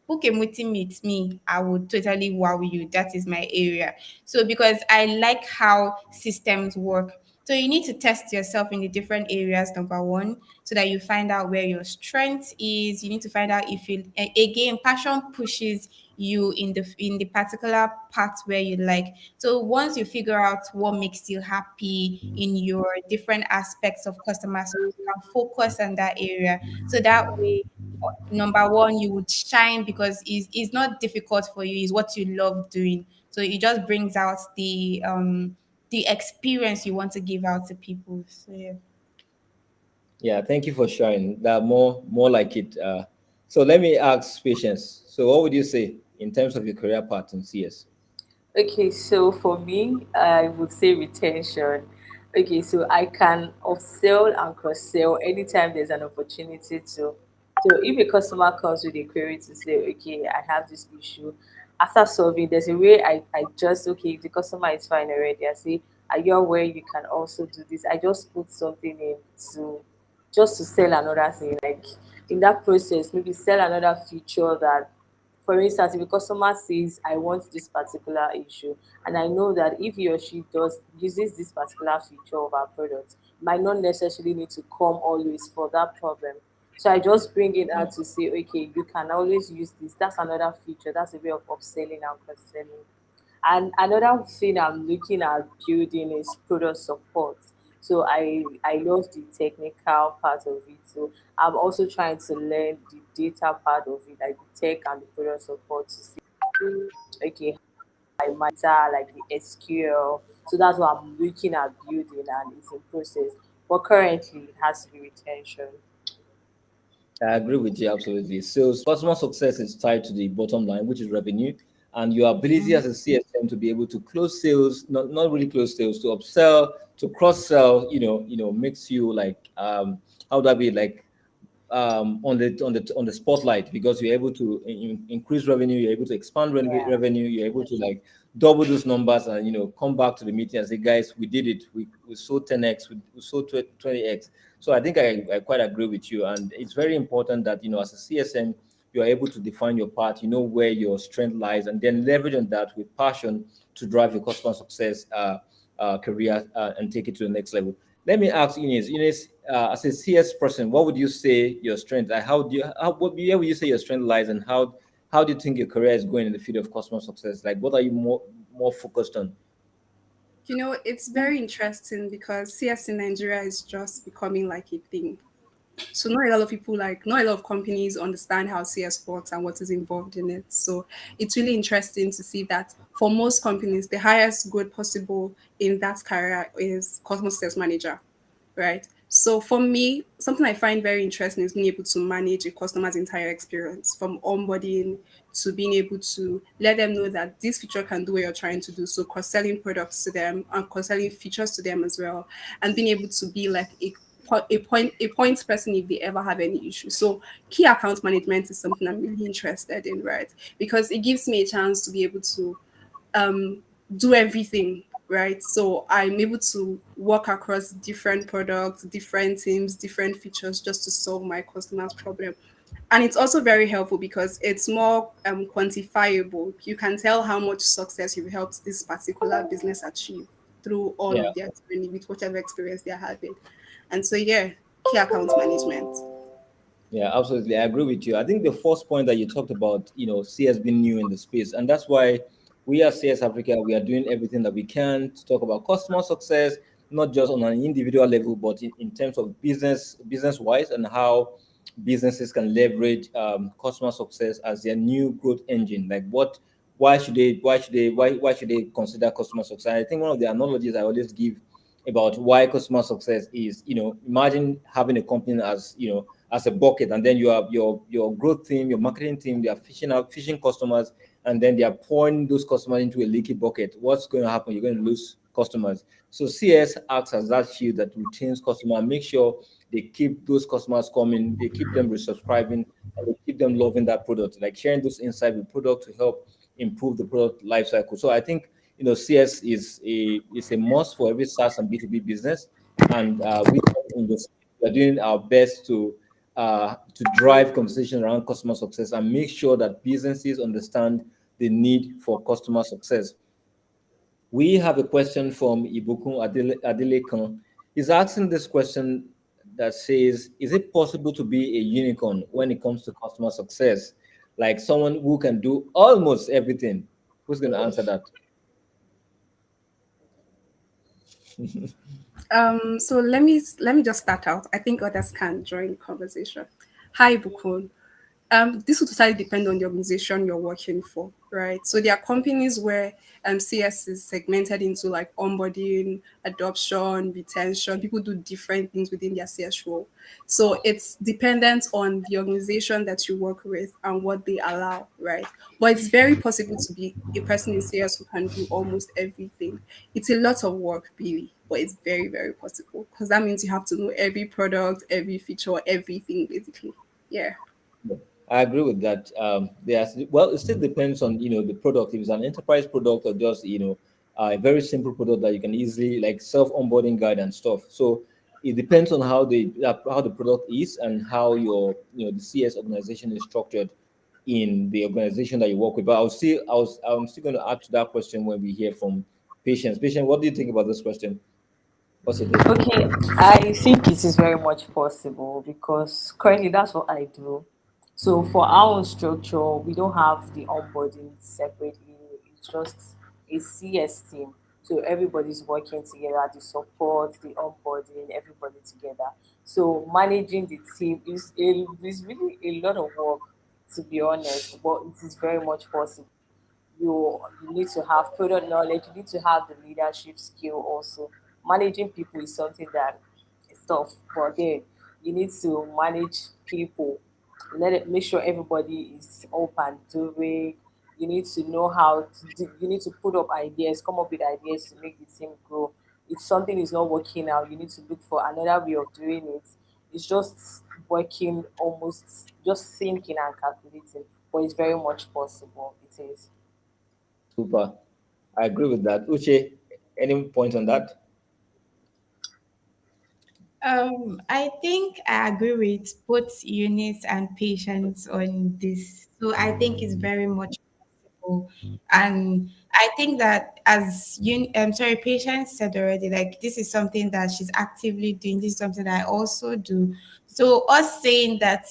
Speaker 2: Book a meeting with me, I would totally wow you. That is my area. So because I like how systems work. So you need to test yourself in the different areas, number one, so that you find out where your strength is. You need to find out if you again passion pushes you in the particular part where you like. So once you figure out what makes you happy in your different aspects of customer service, you can focus on that area. So that way number one, you would shine because it's not difficult for you, it's what you love doing. So it just brings out the experience you want to give out to people. So yeah.
Speaker 1: Yeah, thank you for sharing that. More like it. So let me ask Patience. So what would you say in terms of your career path in CS?
Speaker 3: Okay, so for me, I would say retention. Okay, so I can upsell and cross sell anytime there's an opportunity to. So if a customer comes with a query to say, okay, I have this issue, after solving, there's a way I just, okay, if the customer is fine already, I say, are you aware you can also do this? I just put something in to just to sell another thing. Like in that process, maybe sell another feature that, for instance, if a customer says, I want this particular issue, and I know that if he or she does uses this particular feature of our product, might not necessarily need to come always for that problem. So I just bring it out to say, okay, you can always use this. That's another feature. That's a way of upselling and cross-selling. And another thing I'm looking at building is product support. So I love the technical part of it. So I'm also trying to learn the data part of it, like the tech and the product support to see, okay, I matter like the SQL. So that's what I'm looking at building, and it's in process. But currently it has to be retention.
Speaker 1: I agree with you absolutely. Sales, customer success is tied to the bottom line, which is revenue, and your ability as a CSM to be able to close sales, not really close sales, to upsell, to cross sell, makes you like how would that be like on the spotlight, because you're able to increase revenue, you're able to expand
Speaker 3: Yeah.
Speaker 1: revenue, you're able to like double those numbers, and come back to the meeting and say, guys, we did it, we sold 10x, we sold 20x. So I think I quite agree with you, and it's very important that as a CSM you are able to define your part, where your strength lies, and then leverage on that with passion to drive your customer success career, and take it to the next level. Let me ask Eunice. Eunice, as a CS person, what would you say your strength? Where would you say your strength lies, and how do you think your career is going in the field of customer success? Like, what are you more focused on?
Speaker 4: It's very interesting because CS in Nigeria is just becoming like a thing. So not a lot of companies understand how CS works and what is involved in it. So it's really interesting to see that for most companies, the highest growth possible in that career is customer success manager, right? So for me, something I find very interesting is being able to manage a customer's entire experience from onboarding to being able to let them know that this feature can do what you're trying to do. So cross-selling products to them and cross-selling features to them as well, and being able to be like a point person if they ever have any issue. So key account management is something I'm really interested in, right? Because it gives me a chance to be able to um, do everything, right? So I'm able to work across different products, different teams, different features just to solve my customer's problem. And it's also very helpful because it's more quantifiable. You can tell how much success you've helped this particular business achieve through all
Speaker 1: Yeah.
Speaker 4: of their journey with whatever experience they're having. And so, yeah, key account management.
Speaker 1: Yeah, absolutely. I agree with you. I think the first point that you talked about, CS being new in the space, and that's why we at CS Africa, we are doing everything that we can to talk about customer success, not just on an individual level, but in terms of business wise, and how businesses can leverage customer success as their new growth engine. Like, why should they consider customer success? I think one of the analogies I always give about why customer success is, imagine having a company as a bucket, and then you have your growth team, your marketing team, they are fishing customers, and then they are pouring those customers into a leaky bucket. What's going to happen? You're going to lose customers. So CS acts as that shield that retains customer, make sure they keep those customers coming, they keep them resubscribing, and they keep them loving that product, like sharing those insights with product to help improve the product life cycle. So I think CS is a must for every SaaS and B2B business, and we in this we are doing our best to drive conversation around customer success and make sure that businesses understand the need for customer success. We have a question from Ibukun Adelekan. He's asking this question that says, is it possible to be a unicorn when it comes to customer success? Like someone who can do almost everything. Who's going to answer that?
Speaker 4: So let me just start out. I think others can join the conversation. Hi, Bukun. This will totally depend on the organization you're working for, right? So there are companies where CS is segmented into like onboarding, adoption, retention. People do different things within their CS role. So it's dependent on the organization that you work with and what they allow, right? But it's very possible to be a person in CS who can do almost everything. It's a lot of work, really, but it's very, very possible because that means you have to know every product, every feature, everything, basically. Yeah.
Speaker 1: Yeah, I agree with that. Well, it still depends on the product. If it's an enterprise product or just a very simple product that you can easily like self onboarding guide and stuff. So it depends on how the product is and how your the CS organization is structured in the organization that you work with. But I'm still going to add to that question when we hear from Patience. Patience, what do you think about this question? What's your take?
Speaker 3: Okay, I think it is very much possible because currently that's what I do. So for our own structure, we don't have the onboarding separately. It's just a CS team. So everybody's working together, the support, the onboarding, everybody together. So managing the team is really a lot of work, to be honest, but it is very much possible. You need to have product knowledge, you need to have the leadership skill also. Managing people is something that is tough, but then you need to manage people, let it make sure everybody is up and doing. You need to know how to do, you need to put up ideas, come up with ideas to make the team grow. If something is not working out, you need to look for another way of doing it. It's just working, almost just thinking and calculating, but it's very much possible. It is.
Speaker 1: Super. I agree with that. Uche, any point on that?
Speaker 2: I think I agree with both Eunice and Patience on this. So I think it's very much possible. And I think that as sorry, Patience said already, like this is something that she's actively doing. This is something that I also do. So us saying that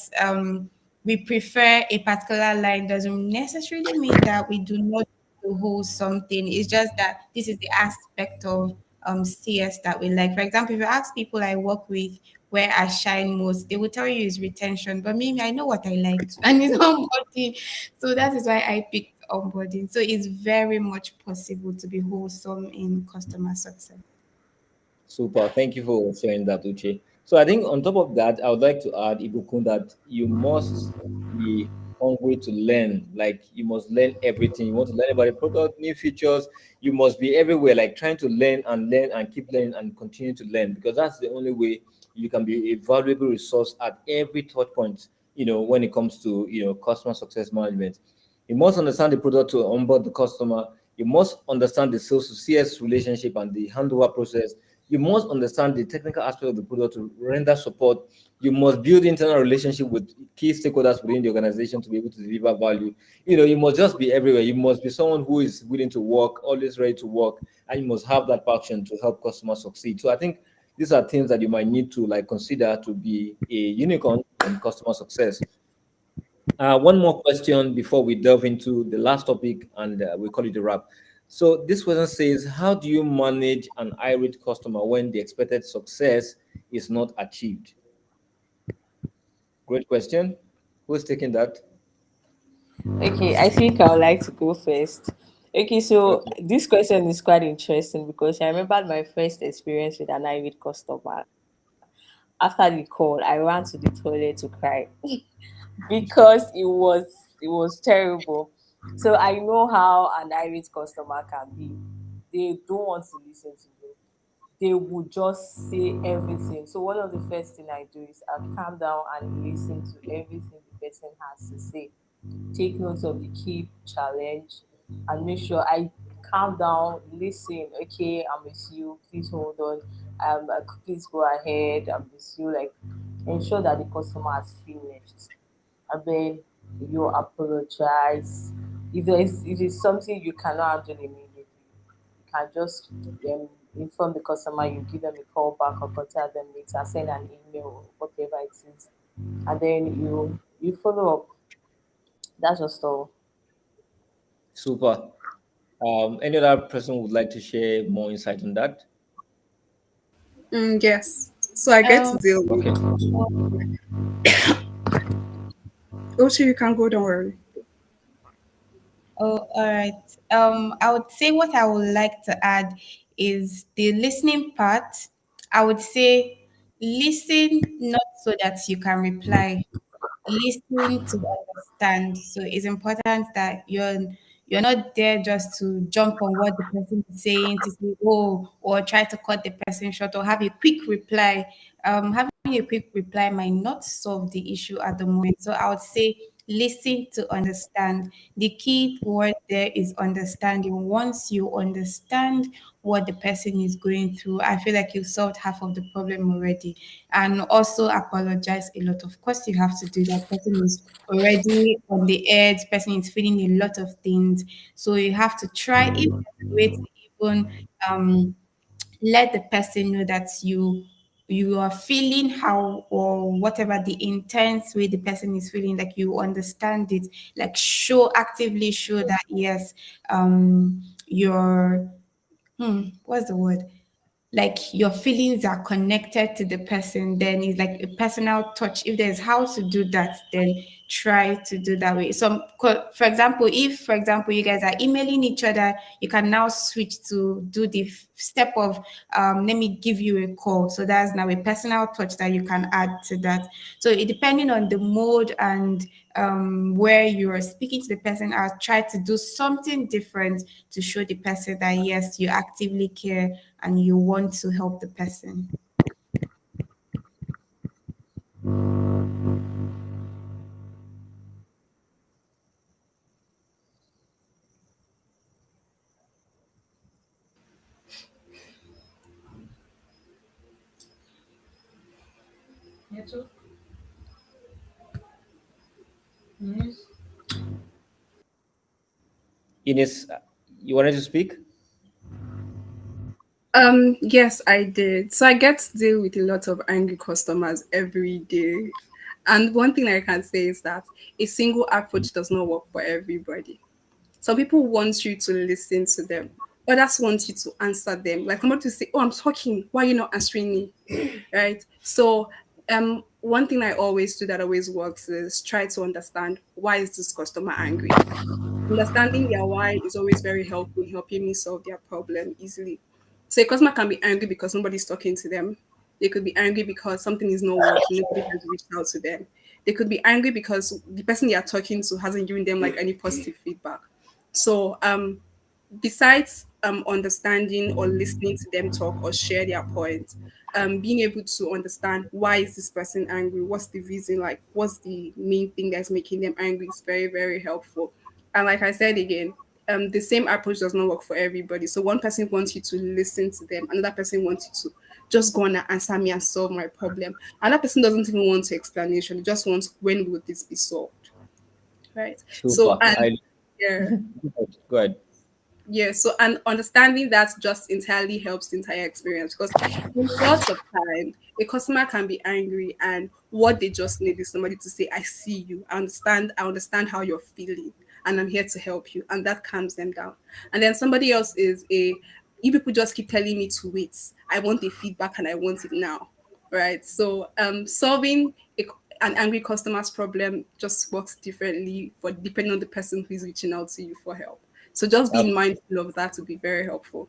Speaker 2: we prefer a particular line doesn't necessarily mean that we do not to hold something. It's just that this is the aspect of CS that we like. For example, if you ask people I work with where I shine most, they will tell you is retention. But maybe I know what I like and it's onboarding. So that is why I picked onboarding. So it's very much possible to be wholesome in customer success.
Speaker 1: Super. Thank you for sharing that, Uche. So I think on top of that, I would like to add, Ibukun, that you must be hungry to learn. Like you must learn everything. You want to learn about the product, new features. You must be everywhere, like trying to learn and keep learning and continue to learn because that's the only way you can be a valuable resource at every touch point. When it comes to customer success management, you must understand the product to onboard the customer. You must understand the sales to CS relationship and the handover process. You must understand the technical aspect of the product to render support. You must build internal relationship with key stakeholders within the organization to be able to deliver value. You must just be everywhere. You must be someone who is willing to work, always ready to work, and you must have that passion to help customers succeed. So I think these are things that you might need to like consider to be a unicorn in customer success. One more question before we delve into the last topic, and we call it a wrap. So this question says, how do you manage an irate customer when the expected success is not achieved? Great question. Who's taking that?
Speaker 3: Okay, I think I would like to go first. Okay, so
Speaker 1: Okay.
Speaker 3: this question is quite interesting because I remember my first experience with an irate customer. After the call, I ran to the toilet to cry because it was terrible. So I know how an irate customer can be. They don't want to listen to you. They would just say everything. So one of the first thing I do is I calm down and listen to everything the person has to say. Take notes of the key challenge and make sure I calm down, listen. Okay, I'm with you. Please hold on. Please go ahead. I'm with you. Like ensure that the customer has finished, and then you apologize. If it's something you cannot handle immediately, you can just inform the customer. You give them a call back or contact them later, send an email or whatever it is, and then you follow up. That's just all.
Speaker 1: Super. Any other person would like to share more insight on that?
Speaker 4: Yes. So I get to
Speaker 2: Um,
Speaker 4: deal with.
Speaker 1: Okay.
Speaker 4: Oh, so you can go. Don't worry.
Speaker 2: Oh, all right. I would say what I would like to add is the listening part. I would say listen not so that you can reply, listen to understand. So it's important that you're not there just to jump on what the person is saying to say oh or try to cut the person short or have a quick reply. Having a quick reply might not solve the issue at the moment. So I would say listen to understand. The key word there is understanding. Once you understand what the person is going through, I feel like you've solved half of the problem already. And also apologize a lot. Of course, you have to do that. Person is already on the edge, person is feeling a lot of things. So you have to try if there's a way to even um let the person know that you are feeling how or whatever the intense way the person is feeling, like you understand it, like show actively show that yes, you're what's the word? Like your feelings are connected to the person, then it's like a personal touch. If there's how to do that, then try to do that way. For example, if for example you guys are emailing each other, you can now switch to do the step of let me give you a call. So that's now a personal touch that you can add to that. So it depending on the mode and where you're speaking to the person, I'll try to do something different to show the person that yes, you actively care and you want to help the person.
Speaker 1: Ines, you wanted to speak?
Speaker 4: Yes, I did. So I get to deal with a lot of angry customers every day. And one thing I can say is that a single approach does not work for everybody. Some people want you to listen to them. Others want you to answer them. Like somebody to say, "Oh, I'm talking. Why are you not answering me?" Right? So, one thing I always do that always works is try to understand why is this customer angry. Understanding their why is always very helpful in helping me solve their problem easily. So a customer can be angry because nobody's talking to them. They could be angry because something is not working, nobody has reached out to them. They could be angry because the person they are talking to hasn't given them like any positive feedback. So besides understanding or listening to them talk or share their points, being able to understand why is this person angry, what's the reason, like what's the main thing that's making them angry is very, very helpful. And like I said again, the same approach does not work for everybody. So one person wants you to listen to them, another person wants you to just go on and answer me and solve my problem. Another person doesn't even want to explanation, he just wants when will this be solved. Right. So
Speaker 1: Super.
Speaker 4: and
Speaker 1: I
Speaker 4: yeah.
Speaker 1: Go ahead.
Speaker 4: Yeah, so and understanding that just entirely helps the entire experience because a lot of time a customer can be angry and what they just need is somebody to say, I see you, I understand how you're feeling, and I'm here to help you, and that calms them down. And then somebody else is a you people just keep telling me to wait. I want the feedback and I want it now. Right. So solving an angry customer's problem just works differently for depending on the person who is reaching out to you for help. So just being mindful of that would be very helpful.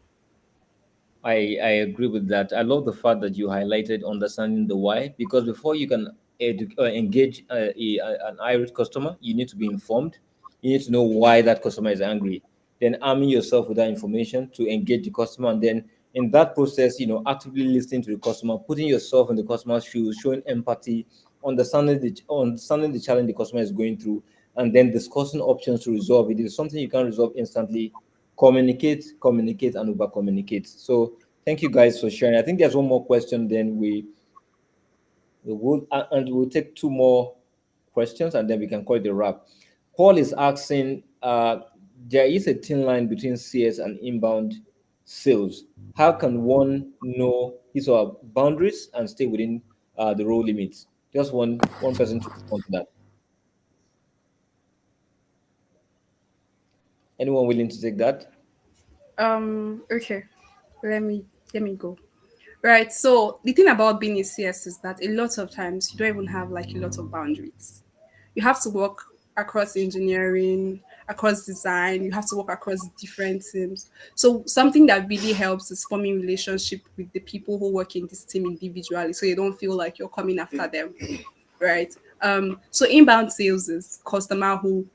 Speaker 1: I agree with that. I love the fact that you highlighted understanding the why, because before you can engage an irate customer, you need to be informed. You need to know why that customer is angry. Then arming yourself with that information to engage the customer, and then in that process, actively listening to the customer, putting yourself in the customer's shoes, showing empathy, understanding the challenge the customer is going through, and then discussing options to resolve it. If it's something you can't resolve instantly, communicate, and over communicate. So thank you guys for sharing. I think there's one more question, then we will and we'll take two more questions, and then we can call it a wrap. Paul is asking, there is a thin line between CS and inbound sales. How can one know his or her boundaries and stay within the role limits? Just one person to respond to that. Anyone willing to take that?
Speaker 4: Okay. Let me go. Right. So the thing about being a CS is that a lot of times you don't even have like a lot of boundaries. You have to work across engineering, across design, you have to work across different teams. So something that really helps is forming relationship with the people who work in this team individually so you don't feel like you're coming after them. Right. So inbound sales is customer who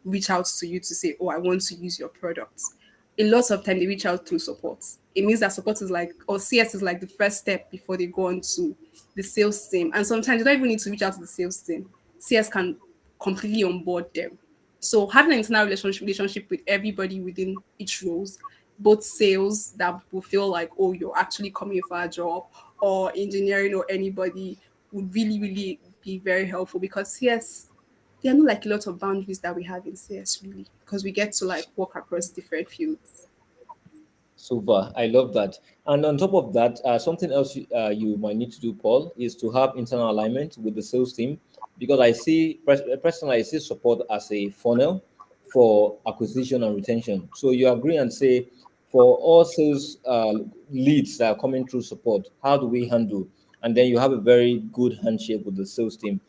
Speaker 4: reach out to you to say, oh, I want to use your products. A lot of time they reach out through support. It means that support is like, or CS is like the first step before they go on to the sales team. And sometimes you don't even need to reach out to the sales team. CS can completely onboard them. So having an internal relationship with everybody within each roles, both sales that will feel like, oh, you're actually coming for a job, or engineering or anybody would really, really be very helpful because CS there are not like a lot of boundaries that we have in CS really because we get to like work across different fields.
Speaker 1: Super. I love that. And on top of that, something else you might need to do, Paul, is to have internal alignment with the sales team, because personally, I see support as a funnel for acquisition and retention. So you agree and say for all sales leads that are coming through support, how do we handle? And then you have a very good handshake with the sales team.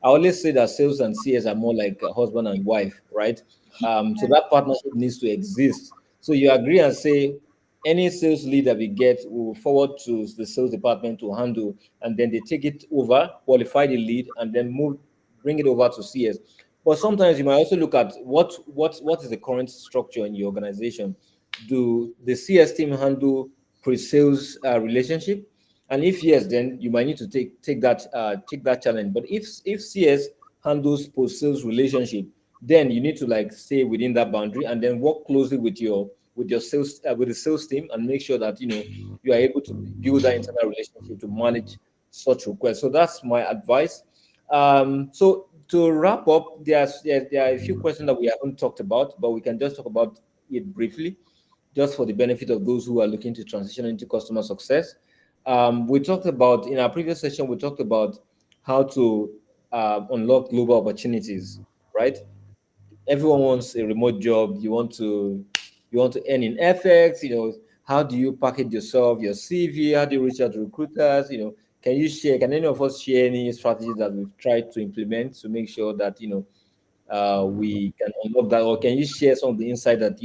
Speaker 1: I always say that sales and CS are more like a husband and wife, right? So that partnership needs to exist. So you agree and say any sales lead that we get will forward to the sales department to handle, and then they take it over, qualify the lead, and then bring it over to CS. But sometimes you might also look at what is the current structure in your organization. Do the CS team handle pre-sales relationship? And if yes, then you might need to take that challenge. But if CS handles post-sales relationship, then you need to like stay within that boundary and then work closely with your sales with the sales team and make sure that you are able to build that internal relationship to manage such requests. So that's my advice. So to wrap up, there are a few questions that we haven't talked about, but we can just talk about it briefly, just for the benefit of those who are looking to transition into customer success. We talked about in our previous session, we talked about how to unlock global opportunities, right? Everyone wants a remote job. You want to earn in FX. How do you package yourself, your CV? How do you reach out to recruiters? Can any of us share any strategies that we've tried to implement to make sure that we can unlock that? Or can you share some of the insight that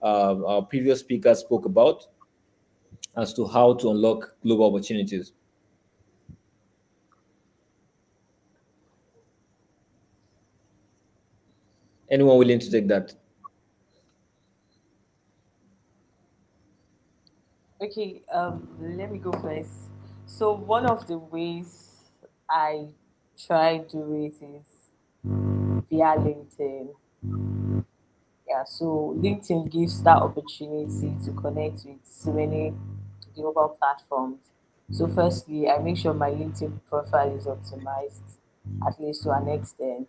Speaker 1: our previous speaker spoke about as to how to unlock global opportunities? Anyone willing to take that?
Speaker 3: Okay, let me go first. So one of the ways I try do it is via LinkedIn. Yeah, so LinkedIn gives that opportunity to connect with so many global platforms. So firstly, I make sure my LinkedIn profile is optimized, at least to an extent.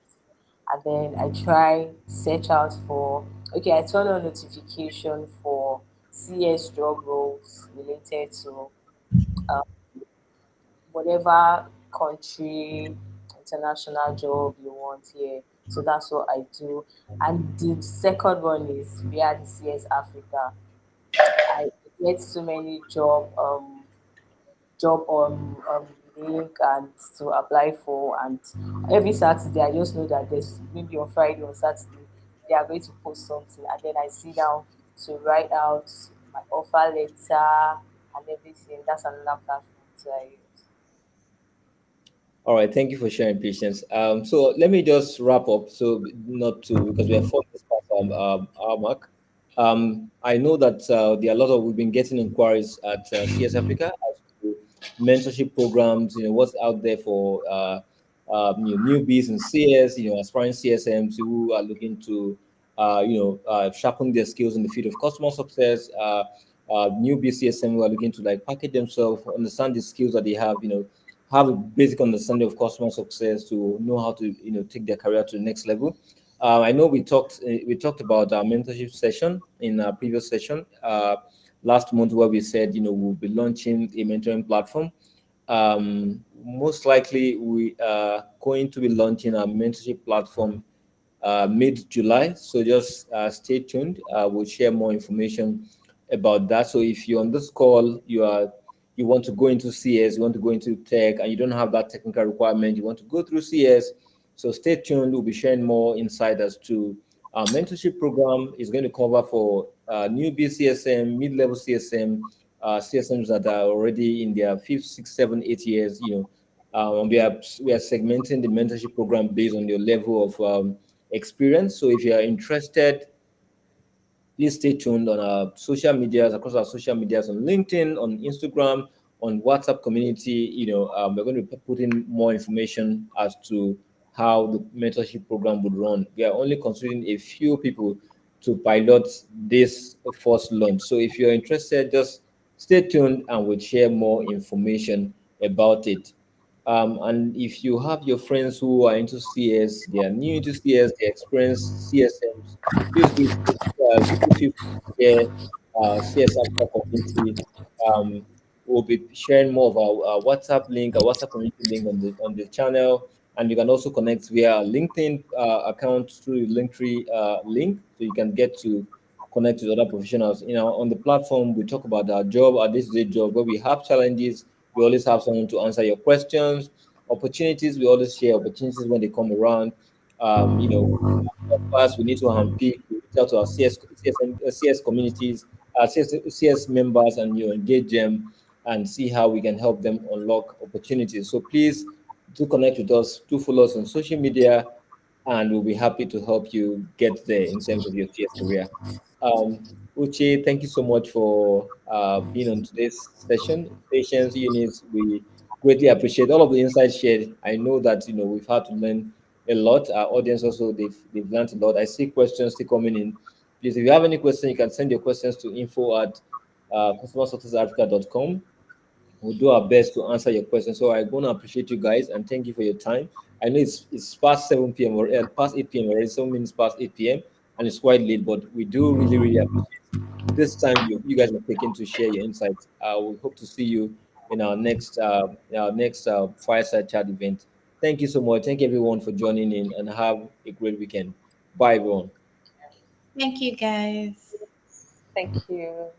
Speaker 3: And then I try search out for, okay, I turn on notification for CS job roles related to uh, whatever country international job you want here. So that's what I do. And the second one is via the CS Africa. I get so many job on link and to apply for, and every Saturday I just know that there's maybe on Friday or Saturday they are going to post something, and then I sit down to write out my offer letter and everything. That's another platform to I use.
Speaker 1: All right, thank you for sharing, Patience. So let me just wrap up. So not to because we are 4 minutes past our mark. I know that there are a lot of we've been getting inquiries at CS Africa as to mentorship programs. What's out there for newbies in CS. Aspiring CSMs who are looking to sharpen their skills in the field of customer success. Newbie CSM who are looking to like package themselves, understand the skills that they have a basic understanding of customer success to know how to take their career to the next level. I know we talked about our mentorship session in our previous session last month where we said we'll be launching a mentoring platform. Most likely we are going to be launching our mentorship platform mid-July. So just stay tuned. We'll share more information about that. So if you're on this call, you want to go into CS, you want to go into tech, and you don't have that technical requirement, you want to go through CS. So stay tuned. We'll be sharing more insight as to our mentorship program is going to cover for newbie CSM, mid-level CSM, CSMs that are already in their fifth, sixth, seven, 8 years. We are segmenting the mentorship program based on your level of experience. So if you are interested, please stay tuned on our social medias, across our social medias on LinkedIn, on Instagram, on WhatsApp community. We're going to be putting more information as to how the mentorship program would run. We are only considering a few people to pilot this first launch. So if you're interested, just stay tuned and we'll share more information about it. And if you have your friends who are into CS, they are new into CS, they experience CSMs, please do feel free to share CS Africa community. We'll be sharing more of our WhatsApp link, our WhatsApp community link on the channel, and you can also connect via our LinkedIn account through the Linktree link, so you can get to connect with other professionals. On the platform, we talk about our job, our day-to-day job, where we have challenges. We always have someone to answer your questions. Opportunities, we always share opportunities when they come around. Of course, we need to unpick, we reach out to our CS communities, our CS members, and engage them and see how we can help them unlock opportunities. So please do connect with us, do follow us on social media, and we'll be happy to help you get there in terms of your CS career. Uche, thank you so much for being on today's session. Patience, Eunice, we greatly appreciate all of the insights shared. I know that we've had to learn a lot. Our audience also they've learned a lot. I see questions still coming in. Please, if you have any questions, you can send your questions to info@customersuccessafrica.com. We'll do our best to answer your questions. So I'm going to appreciate you guys and thank you for your time. I know it's past 7 p.m. or past 8 p.m. already, 7 minutes past 8 p.m. and it's quite late, but we do really, really appreciate this time you guys are taking to share your insights. We hope to see you in our next fireside chat event. Thank you so much. Thank everyone for joining in and have a great weekend. Bye, everyone.
Speaker 2: Thank you, guys.
Speaker 3: Thank you.